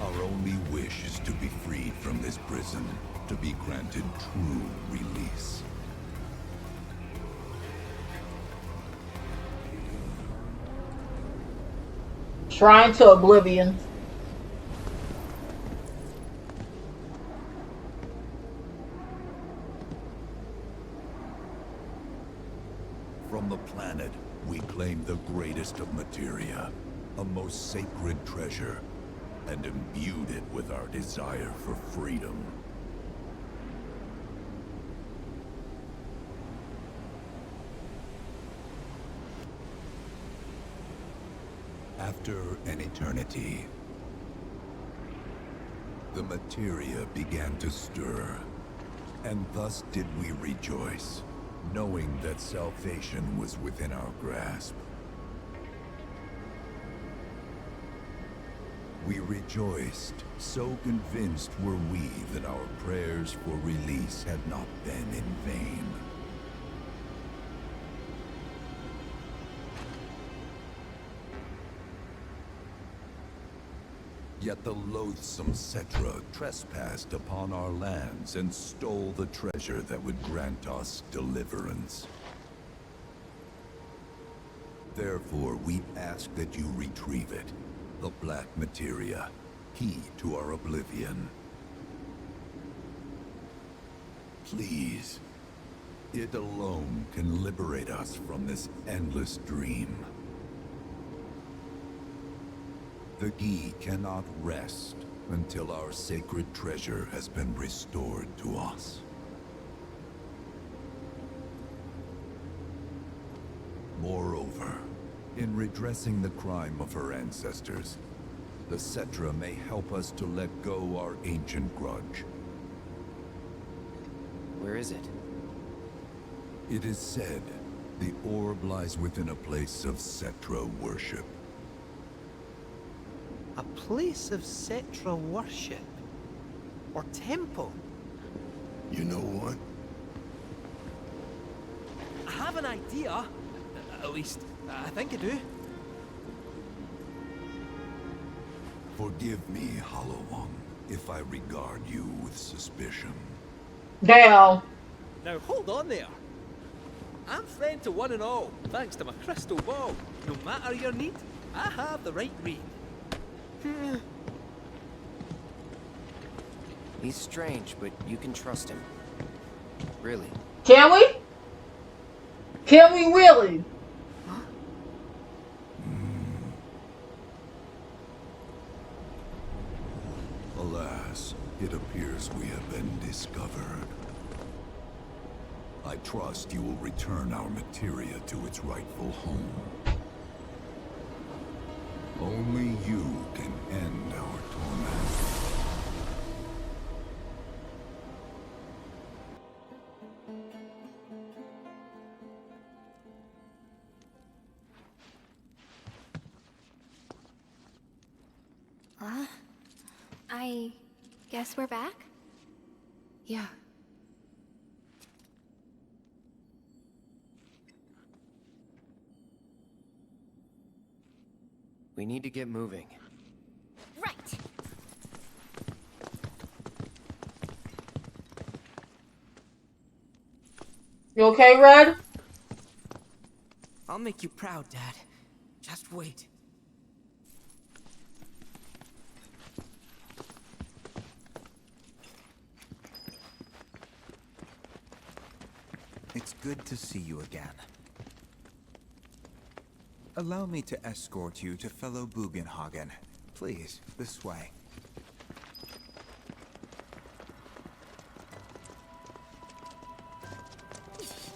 our only wish is to be freed from this prison, to be granted true release. Shrine to Oblivion. From the planet, we claim the greatest of materia, a most sacred treasure, and imbued it with our desire for freedom. After an eternity, the materia began to stir, and thus did we rejoice, knowing that salvation was within our grasp. We rejoiced, so convinced were we that our prayers for release had not been in vain. Yet the loathsome Cetra trespassed upon our lands and stole the treasure that would grant us deliverance. Therefore, we ask that you retrieve it, the black materia, key to our oblivion. Please, it alone can liberate us from this endless dream. The Gi cannot rest until our sacred treasure has been restored to us. Moreover, in redressing the crime of her ancestors, the Cetra may help us to let go our ancient grudge. Where is it? It is said the orb lies within a place of Cetra worship. A place of Cetra worship? Or temple? You know what? I have an idea. At least, I think I do. Forgive me, Hollow One, if I regard you with suspicion. Damn. Now hold on there. I'm friend to one and all, thanks to my crystal ball. No matter your need, I have the right read. He's strange, but you can trust him. Really. Can we? Can we really? Alas, it appears we have been discovered. I trust you will return our materia to its rightful home. Only you can end our torment. I guess we're back? Yeah. We need to get moving. Right. You okay, Red? I'll make you proud, Dad. Just wait. It's good to see you again. Allow me to escort you to fellow Bugenhagen. Please, this way.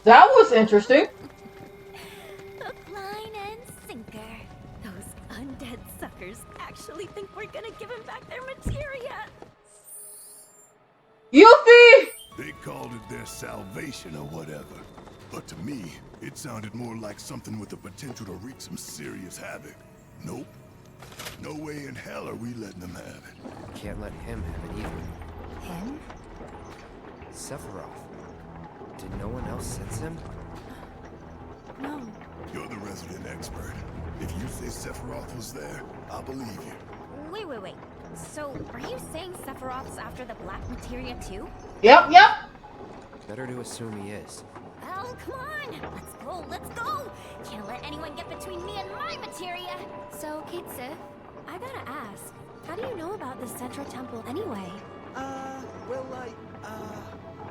That was interesting. Hook, line, and sinker. Those undead suckers actually think we're gonna give them back their materia. Yuffie! They called it their salvation or whatever. But to me, it sounded more like something with the potential to wreak some serious havoc. Nope. No way in hell are we letting them have it. Can't let him have it either. Him? Sephiroth. Did no one else sense him? No. You're the resident expert. If you say Sephiroth was there, I'll believe you. Wait. So, are you saying Sephiroth's after the black materia too? Yep. Better to assume he is. Well, come on! Let's go! Can't let anyone get between me and my materia! So, Kate Sith, I gotta ask, how do you know about the Cetra Temple anyway? Well,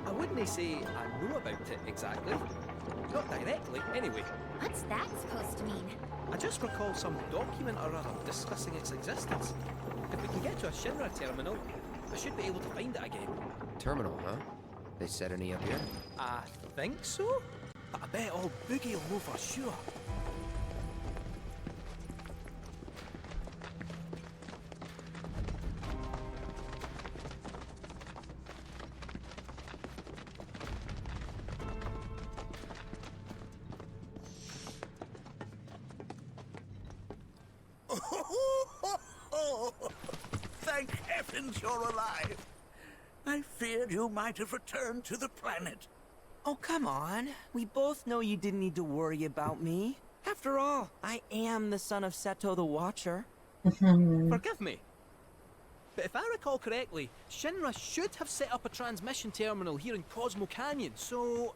I wouldn't say I know about it exactly. Not directly, anyway. What's that supposed to mean? I just recall some document or other discussing its existence. If we can get to a Shinra terminal, I should be able to find it again. Terminal, huh? They set any up here? I think so? But I bet old Boogie will know for sure. Thank heavens you're alive. I feared you might have returned to the planet. Oh, come on. We both know you didn't need to worry about me. After all, I am the son of Seto the Watcher. Forgive me. But if I recall correctly, Shinra should have set up a transmission terminal here in Cosmo Canyon, so...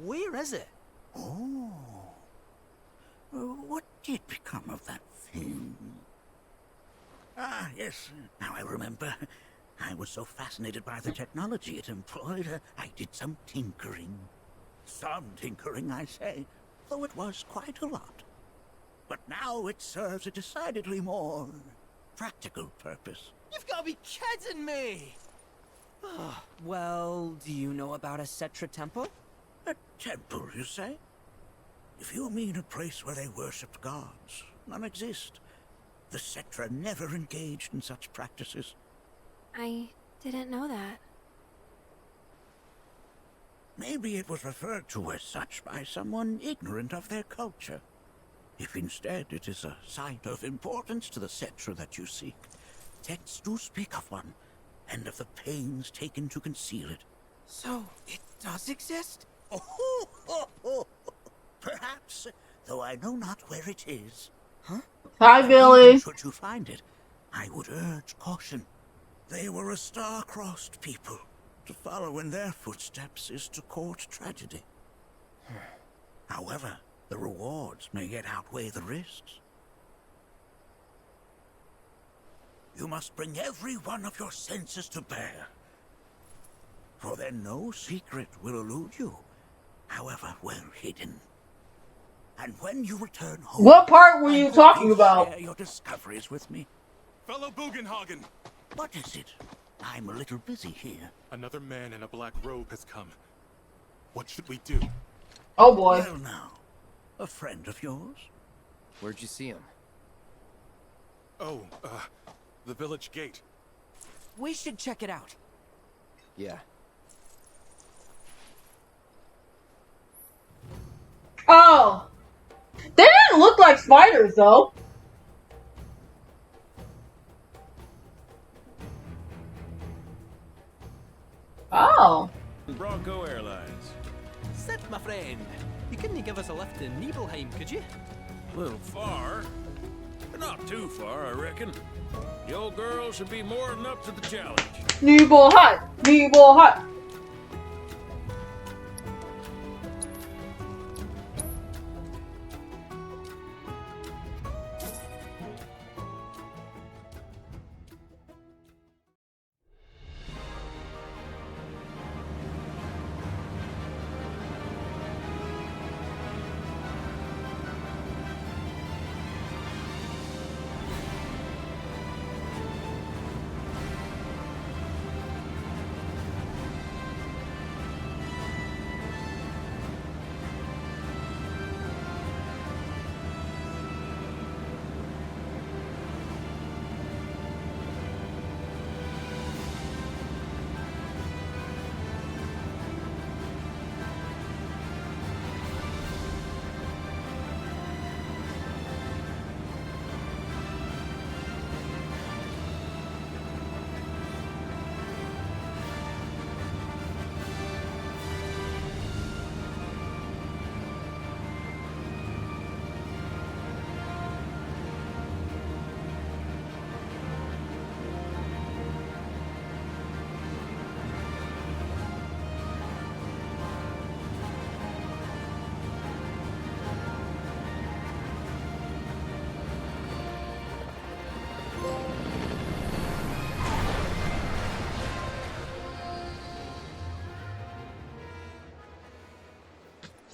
where is it? Oh. What did become of that thing? Ah, yes, now I remember. I was so fascinated by the technology it employed, I did some tinkering. Some tinkering, I say, though it was quite a lot. But now it serves a decidedly more practical purpose. You've got to be kidding me! Well, do you know about a Cetra temple? A temple, you say? If you mean a place where they worshipped gods, none exist. The Cetra never engaged in such practices. I didn't know that. Maybe it was referred to as such by someone ignorant of their culture. If instead it is a site of importance to the Cetra that you seek, texts do speak of one, and of the pains taken to conceal it. So, it does exist? Perhaps, though I know not where it is. Huh? Hi, Billy. Should you find it, I would urge caution. They were a star-crossed people. To follow in their footsteps is to court tragedy. However, the rewards may yet outweigh the risks. You must bring every one of your senses to bear. For then no secret will elude you, however well hidden. And when you return home... What part were you talking about? Share your discoveries with me. Fellow Bugenhagen! What is it? I'm a little busy here. Another man in a black robe has come. What should we do? Oh boy. Well now, a friend of yours? Where'd you see him? Oh, the village gate. We should check it out. Yeah. Oh. They didn't look like spiders, though. Oh. Bronco Airlines. Sid, my friend, you couldn't give us a lift to Nibelheim, could you? A little far, but not too far, I reckon. The old girl should be more than up to the challenge. Nibelheim. Nibelheim.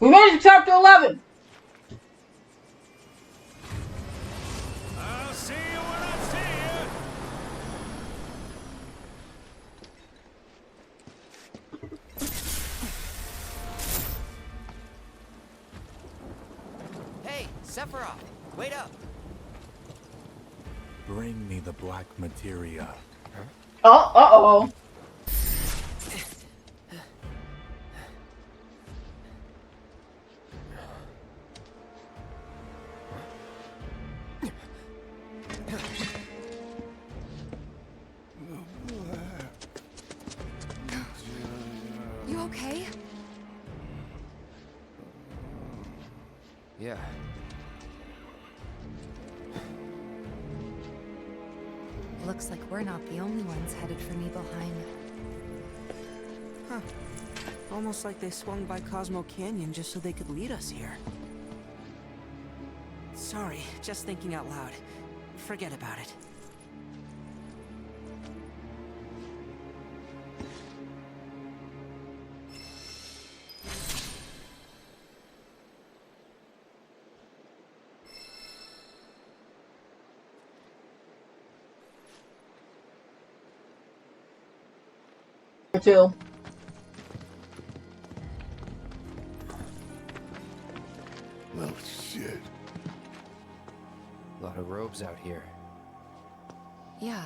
We made it to chapter 11. I'll see you when I see you. Hey, Sephiroth, wait up. Bring me the black materia. Oh, uh-oh. You okay? Yeah. Looks like we're not the only ones headed for Nibelheim. Huh. Almost like they swung by Cosmo Canyon just so they could lead us here. Sorry, just thinking out loud. Forget about it. Too. Well, shit. A lot of robes out here. Yeah.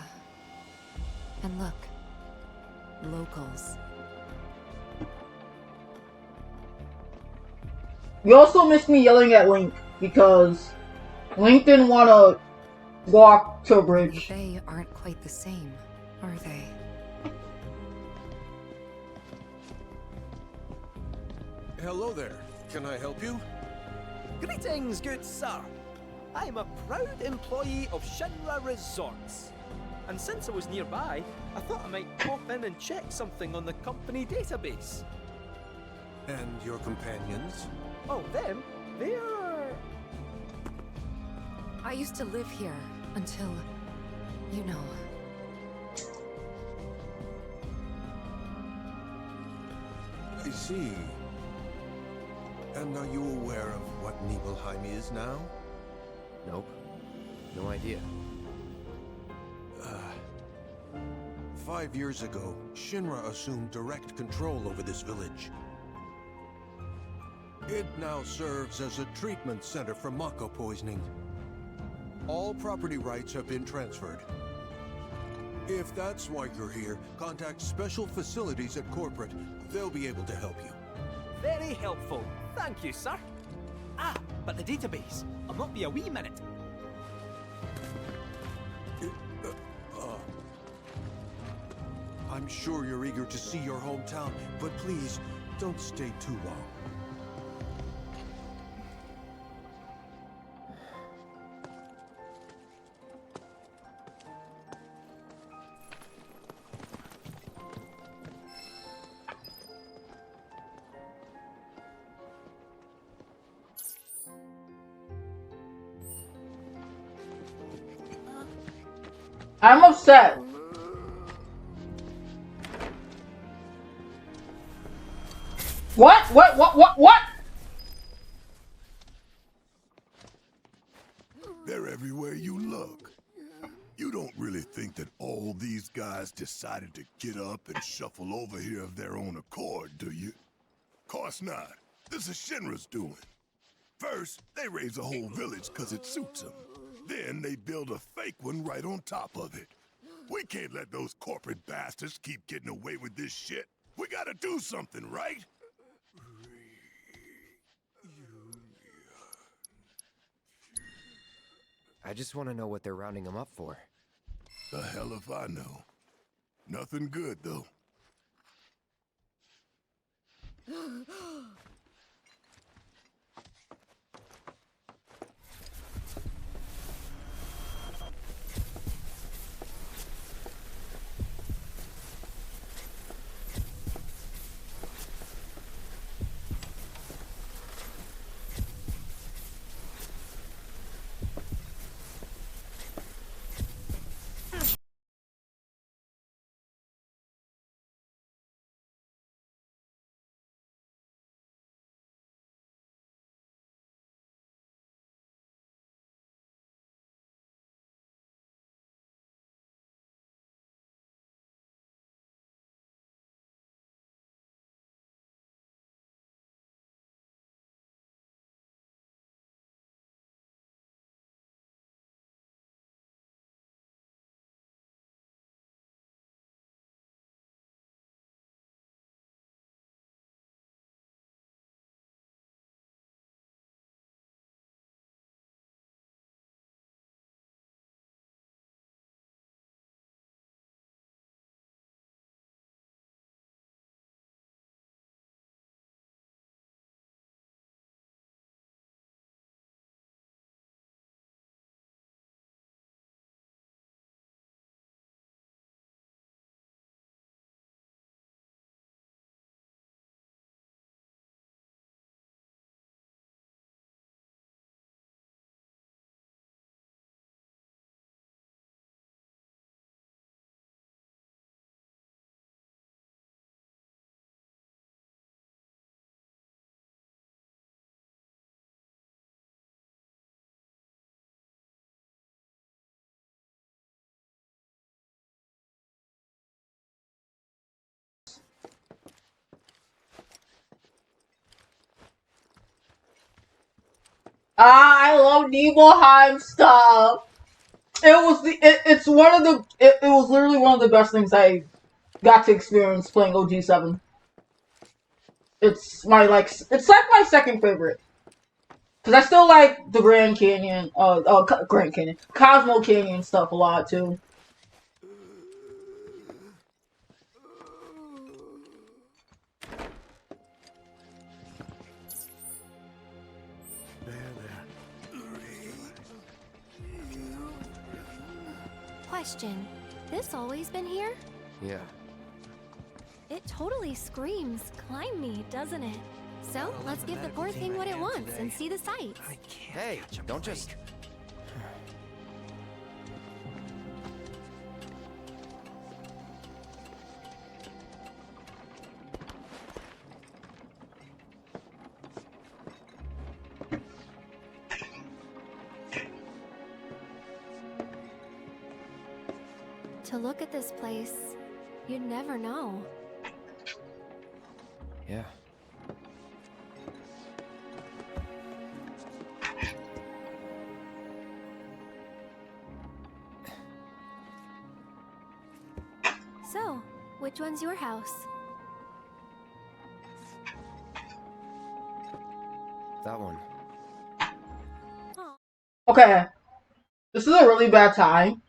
And look. Locals. You also missed me yelling at Link, because Link didn't want to walk to a bridge. They aren't quite the same, are they? Hello there. Can I help you? Greetings, good sir. I am a proud employee of Shinra Resorts. And since I was nearby, I thought I might pop in and check something on the company database. And your companions? Oh, them? They're... I used to live here until, you know. I see. And are you aware of what Nibelheim is now? Nope. No idea. 5 years ago, Shinra assumed direct control over this village. It now serves as a treatment center for Mako poisoning. All property rights have been transferred. If that's why you're here, contact Special Facilities at Corporate. They'll be able to help you. Very helpful. Thank you, sir. Ah, but the database. I'll not be a wee minute. I'm sure you're eager to see your hometown, but please, don't stay too long. I'm upset. What? They're everywhere you look. You don't really think that all these guys decided to get up and shuffle over here of their own accord, do you? Course not. This is Shinra's doing. First, they raise a whole village because it suits them. Then they build a fake one right on top of it. We can't let those corporate bastards keep getting away with this shit. We gotta do something, right? I just want to know what they're rounding them up for. The hell if I know. Nothing good, though. I love Nibelheim stuff. It's one of the it was literally one of the best things I got to experience playing OG7. It's like my second favorite. Cause I still like the Grand Canyon, Grand Canyon, Cosmo Canyon stuff a lot too. Question. This always been here? Yeah. It totally screams, climb me, doesn't it? So, let's give the poor thing what it wants and see the sights. Hey, don't just... To look at this place, you'd never know. Yeah. So, which one's your house? That one. Okay, this is a really bad time,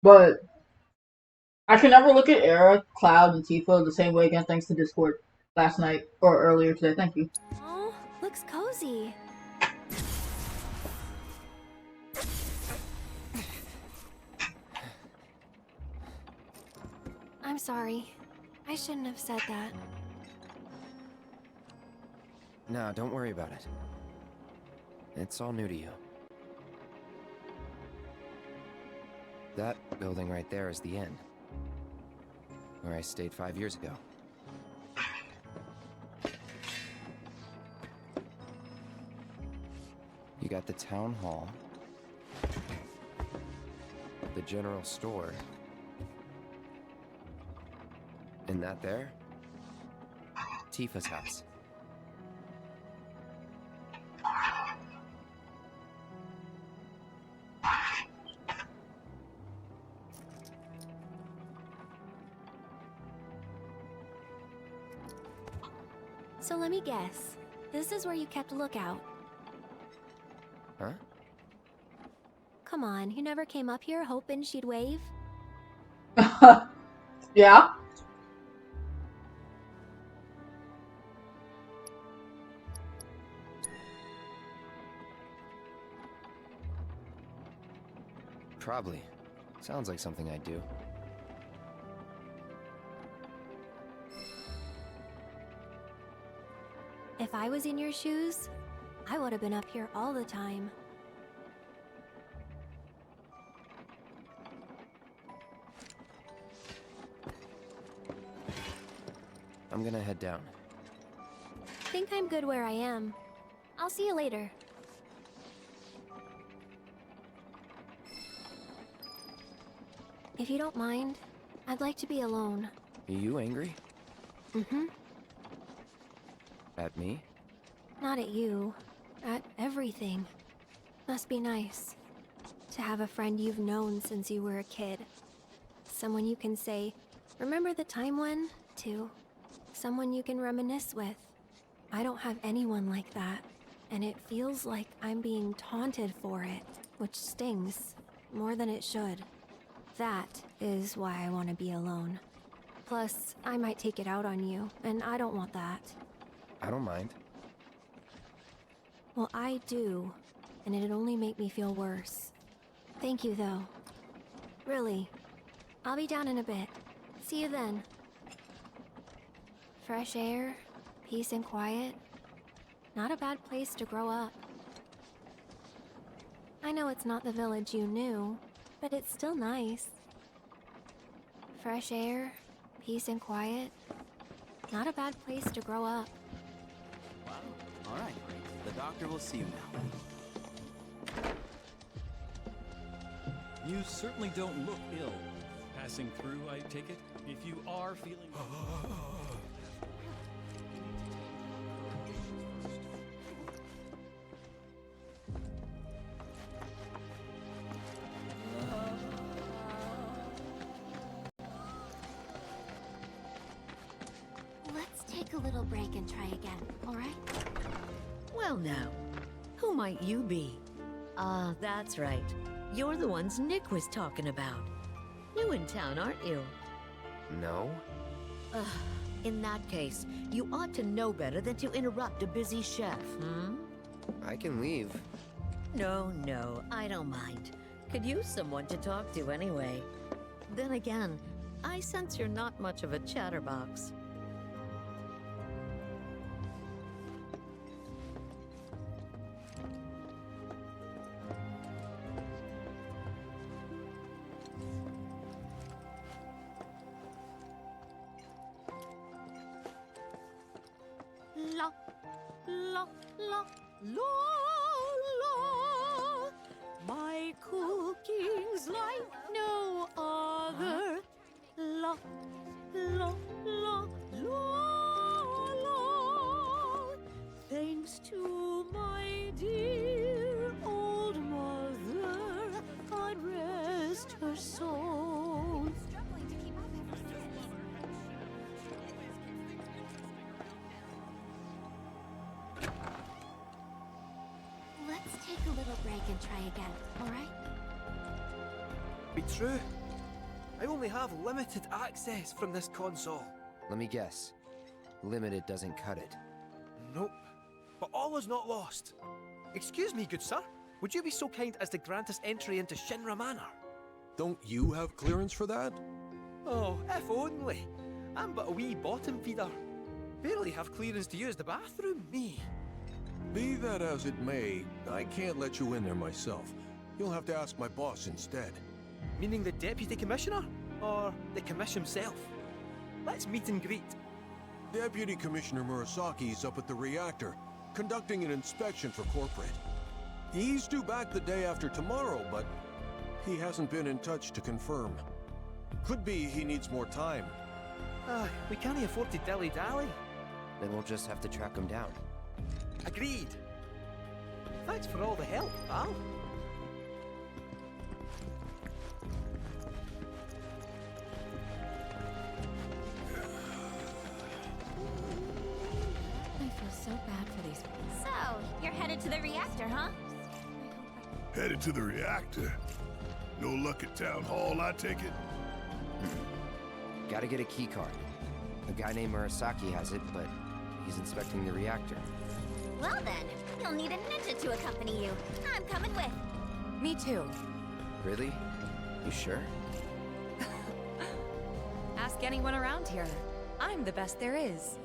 but I can never look at Era, Cloud, and Tifa the same way again thanks to Discord last night or earlier today. Thank you. Oh, looks cozy. I'm sorry. I shouldn't have said that. No, don't worry about it. It's all new to you. That building right there is the inn. Where I stayed 5 years ago. You got the town hall, the general store, and that there, Tifa's house. So let me guess. This is where you kept a lookout. Huh? Come on, you never came up here hoping she'd wave? Yeah? Probably. Sounds like something I'd do. If I was in your shoes, I would have been up here all the time. I'm gonna head down. Think I'm good where I am. I'll see you later. If you don't mind, I'd like to be alone. Are you angry? Mm-hmm. At me? Not at you. At everything. Must be nice. To have a friend you've known since you were a kid. Someone you can say, remember the time when? To. Someone you can reminisce with. I don't have anyone like that. And it feels like I'm being taunted for it. Which stings. More than it should. That is why I want to be alone. Plus, I might take it out on you, and I don't want that. I don't mind. Well, I do, and it'd only make me feel worse. Thank you, though. Really. I'll be down in a bit. See you then. Fresh air, peace and quiet. Not a bad place to grow up. I know it's not the village you knew, but it's still nice. Fresh air, peace and quiet. Not a bad place to grow up. Wow. All right. The doctor will see you now. You certainly don't look ill. Passing through, I take it? If you are feeling... a little break and try again, alright? Well now, who might you be? Ah, that's right. You're the ones Nick was talking about. New in town, aren't you? No? Ugh, in that case, you ought to know better than to interrupt a busy chef, hmm? I can leave. No, I don't mind. Could use someone to talk to anyway. Then again, I sense you're not much of a chatterbox. La, la, la, la, la. My cooking's like no other. La, la, la, la, la. Thanks to my dear old mother, God rest her soul. Let's take a little break and try again, alright? Be true. I only have limited access from this console. Let me guess. Limited doesn't cut it. Nope. But all is not lost. Excuse me, good sir. Would you be so kind as to grant us entry into Shinra Manor? Don't you have clearance for that? Oh, if only. I'm but a wee bottom feeder. Barely have clearance to use the bathroom, me. Be that as it may, I can't let you in there myself. You'll have to ask my boss instead. Meaning the deputy commissioner? Or the commission himself? Let's meet and greet. Deputy Commissioner Murasaki's up at the reactor, conducting an inspection for corporate. He's due back the day after tomorrow, but he hasn't been in touch to confirm. Could be he needs more time. We can't afford to dilly-dally. Then we'll just have to track him down. Agreed. Thanks for all the help, pal. I feel so bad for these people. So, you're headed to the reactor, huh? Headed to the reactor? No luck at Town Hall, I take it? Gotta get a key card. A guy named Murasaki has it, but he's inspecting the reactor. Well then, you'll need a ninja to accompany you. I'm coming with. Me too. Really? You sure? Ask anyone around here. I'm the best there is.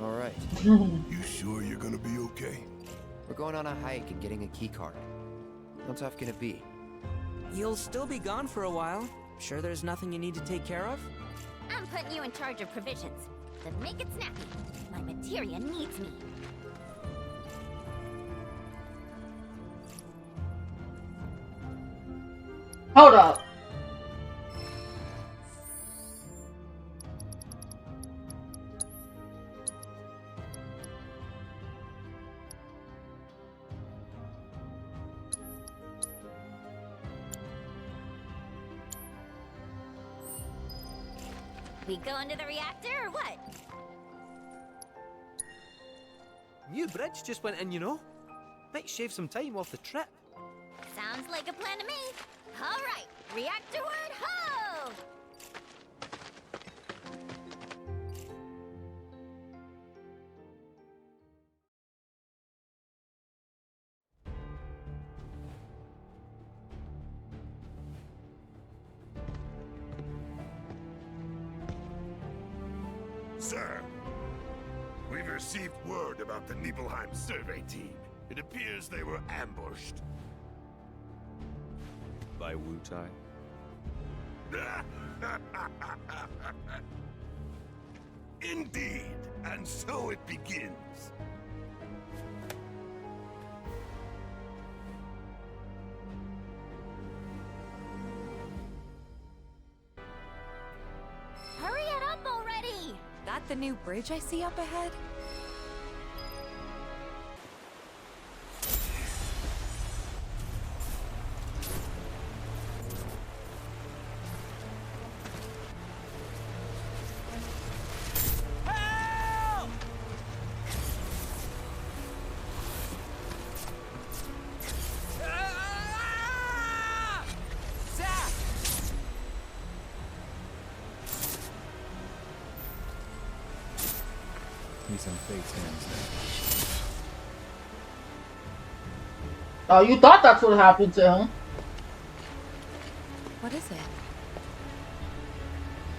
Alright. You sure you're gonna be okay? We're going on a hike and getting a key card. How tough can it be? You'll still be gone for a while. Sure there's nothing you need to take care of? I'm putting you in charge of provisions. Then make it snappy. My materia needs me. Hold up. We going to the reactor or what? New bridge just went in, you know. Might shave some time off the trip. Sounds like a plan to me. All right, reactorward ho! Sir, we've received word about the Nibelheim survey team. It appears they were ambushed. By Wu-Tai? Indeed, and so it begins. Hurry it up already! That the new bridge I see up ahead? He's in fate's hands now. Oh, you thought that's what happened to him. What is it?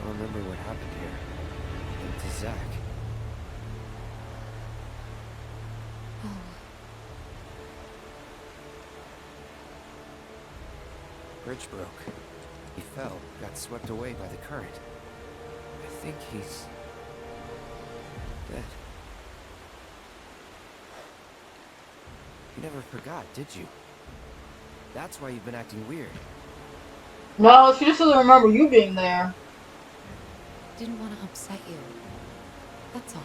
I remember what happened here. And to Zack. Oh. Bridge broke. He fell, got swept away by the current. I think he's dead. You never forgot, did you? That's why you've been acting weird. No, she just doesn't remember you being there. Didn't want to upset you. That's all.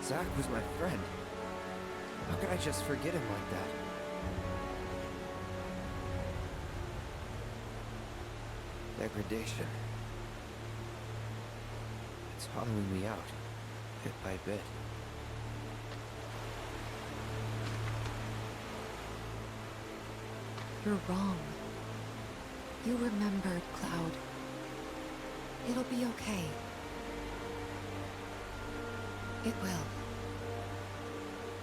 Zack was my friend. How could I just forget him like that? Degradation. It's hollowing me out, bit by bit. You're wrong. You remembered, Cloud. It'll be okay. It will.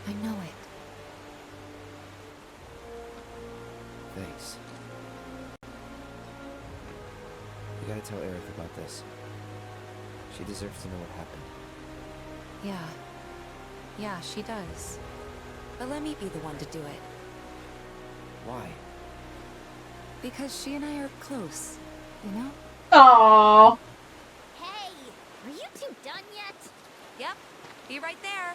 I know it. Thanks. You gotta tell Aerith about this. She deserves to know what happened. Yeah. Yeah, she does. But let me be the one to do it. Why? Because she and I are close, you know? Aww. Hey, are you two done yet? Yep, be right there.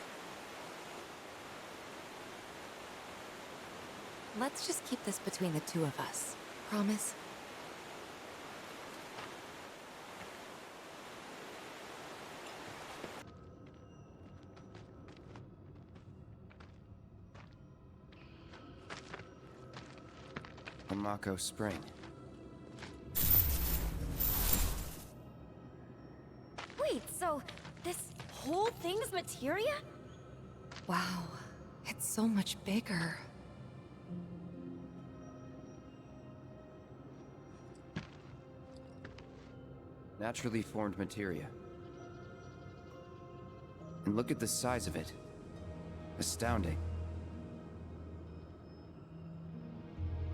Let's just keep this between the two of us. Promise? Mako Spring. Wait, so this whole thing's materia? Wow, it's so much bigger. Naturally formed materia. And look at the size of it. Astounding.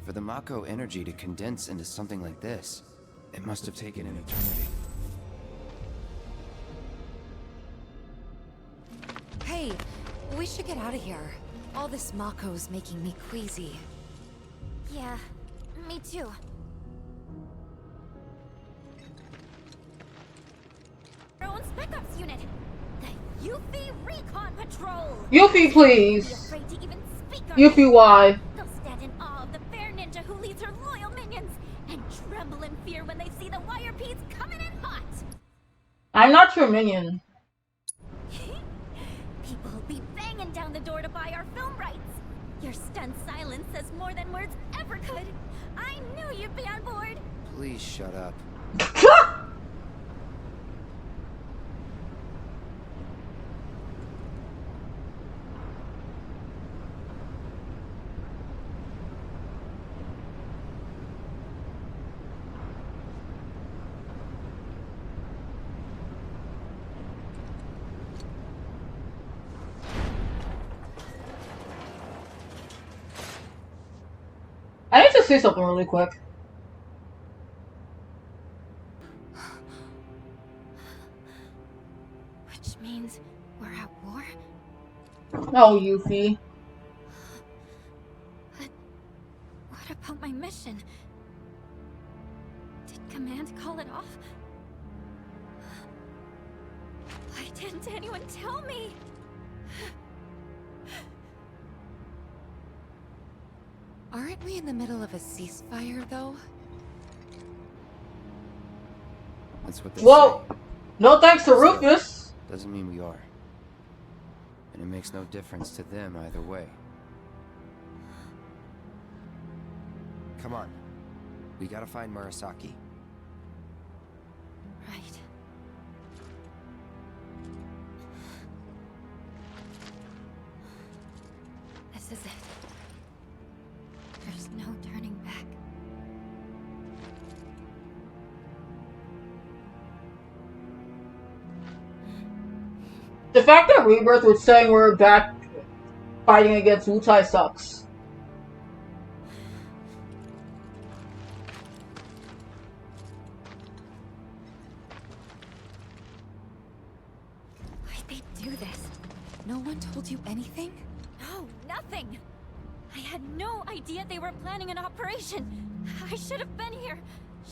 For the Mako energy to condense into something like this, it must have taken an eternity. Hey, we should get out of here. All this Mako's making me queasy. Yeah, me too. Our own Spec Ops unit, the Yuffie Recon Patrol. Yuffie, please. Be afraid to even speak our Yuffie, name. why? They'll stand in awe of the fair ninja who leads her loyal minions, and tremble in fear when they see the wire peas coming in hot. I'm not your minion. People will be banging down the door to buy our film rights. Your stunned silence says more than words ever could. I knew you'd be on board. Please shut up. I need to say something really quick. Which means we're at war? Oh, Yuffie. But what about my mission? Did Command call it off? Why didn't anyone tell me? Aren't we in the middle of a ceasefire, though? That's what they Whoa! say. No thanks to Still, Rufus. doesn't mean we are. And it makes no difference to them either way. Come on. We gotta find Murasaki. Right. This is it. There's no turning back. The fact that Rebirth was saying we're back fighting against Wutai sucks. Why'd they do this? No one told you anything? No, nothing. I had no idea they were planning an operation. I should have been here.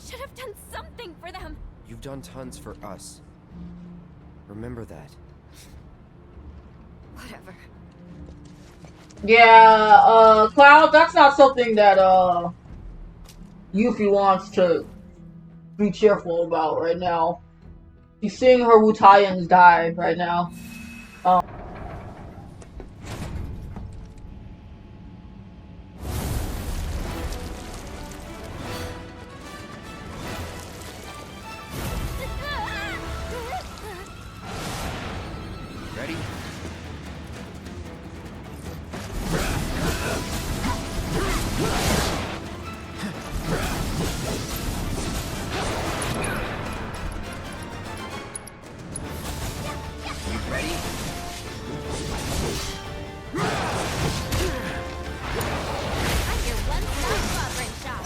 Should have done something for them. You've done tons for us. Remember that. Whatever. Yeah, Cloud, that's not something that, Yuffie wants to be cheerful about right now. She's seeing her Wutaians die right now. Ready? You ready? I'm your one-stop clobbering shop.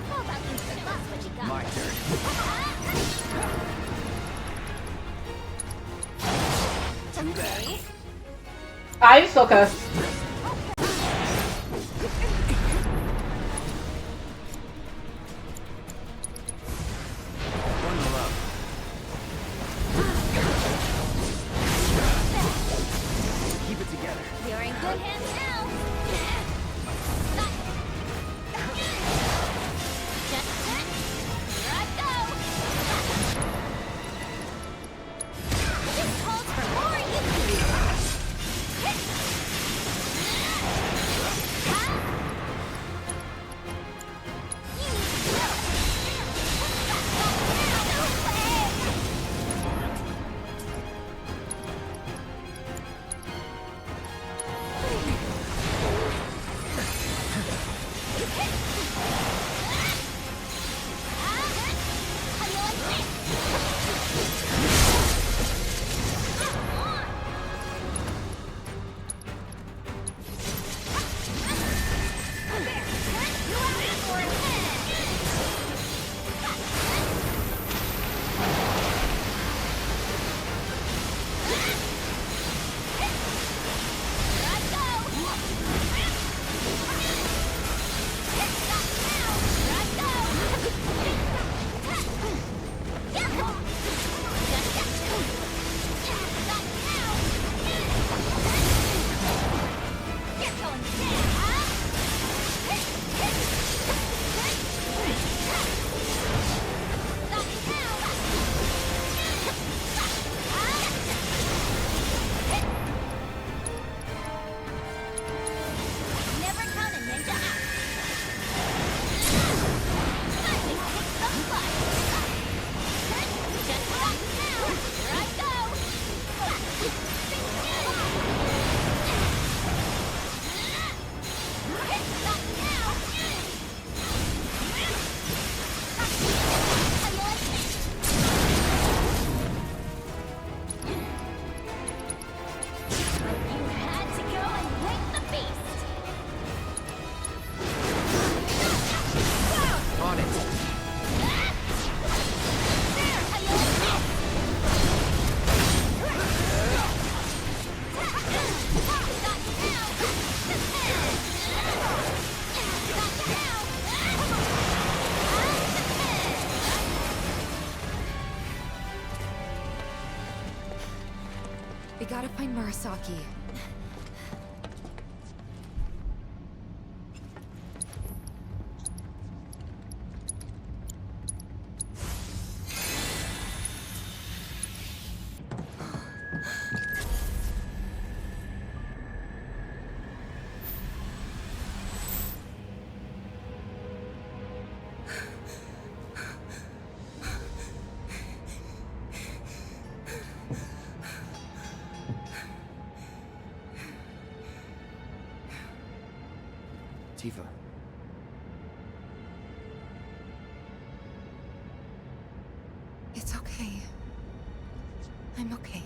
How about you show us what you got? My turn. Okay. Ice? Okay. Bundle up. Keep it together. You're in good hands now. Just set. Here I go. This calls for more Yuffie. Never count a ninja out. Time to kick some butt. Just stop now. Here I go. Stop now. How you like it? You had to go and wake the beast. On it. We gotta find Murasaki. Tifa. I'm okay.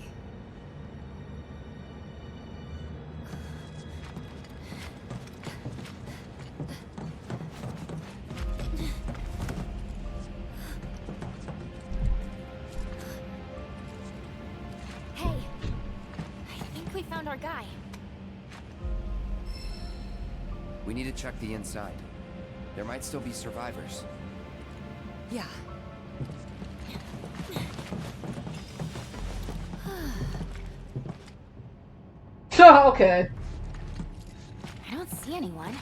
Hey, I think we found our guy. We need to check the inside. There might still be survivors. Yeah. Okay. I don't see anyone.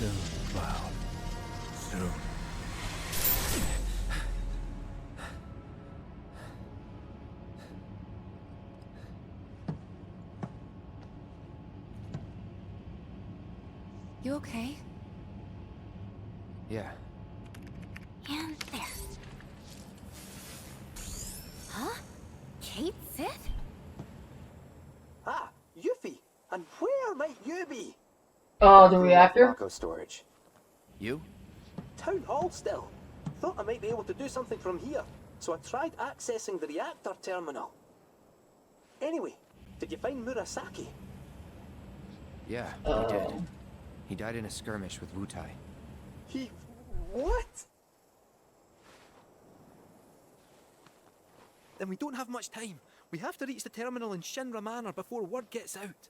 Soon, Cloud. Soon. You okay? Yeah. And there. Huh? Kate Sith? Ah, Yuffie! And where might you be? The reactor? Mako storage. You? Town hall still. Thought I might be able to do something from here, so I tried accessing the reactor terminal. Anyway, did you find Murasaki? Yeah, he did. He died in a skirmish with Wutai. He... what? Then we don't have much time. We have to reach the terminal in Shinra Manor before word gets out.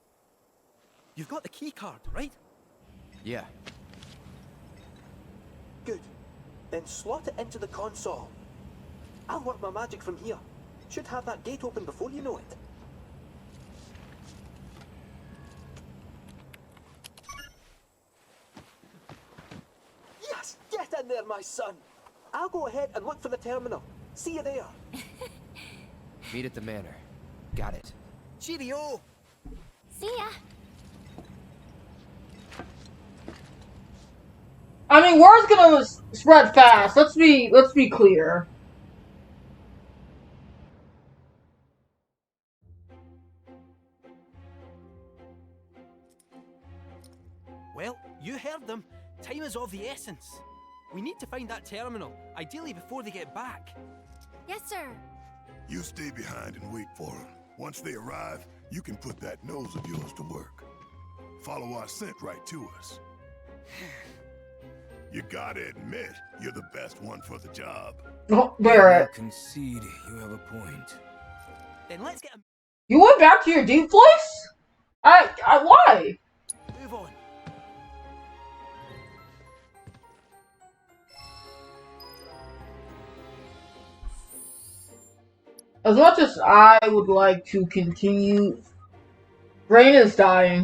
You've got the key card, right? Yeah. Good. Then slot it into the console. I'll work my magic from here. Should have that gate open before you know it. Yes! Get in there, my son! I'll go ahead and look for the terminal. See you there. Meet at the manor. Got it. Cheerio! See ya! I mean, word's gonna spread fast. Let's be clear. Well, you heard them. Time is of the essence. We need to find that terminal, ideally before they get back. Yes, sir. You stay behind and wait for them. Once they arrive, you can put that nose of yours to work. Follow our scent right to us. You gotta admit, you're the best one for the job. Oh, Barrett. Concede, you have a point. Then let's get a You went back to your deep voice? Why? move on. As much as I would like to continue, Rain is dying.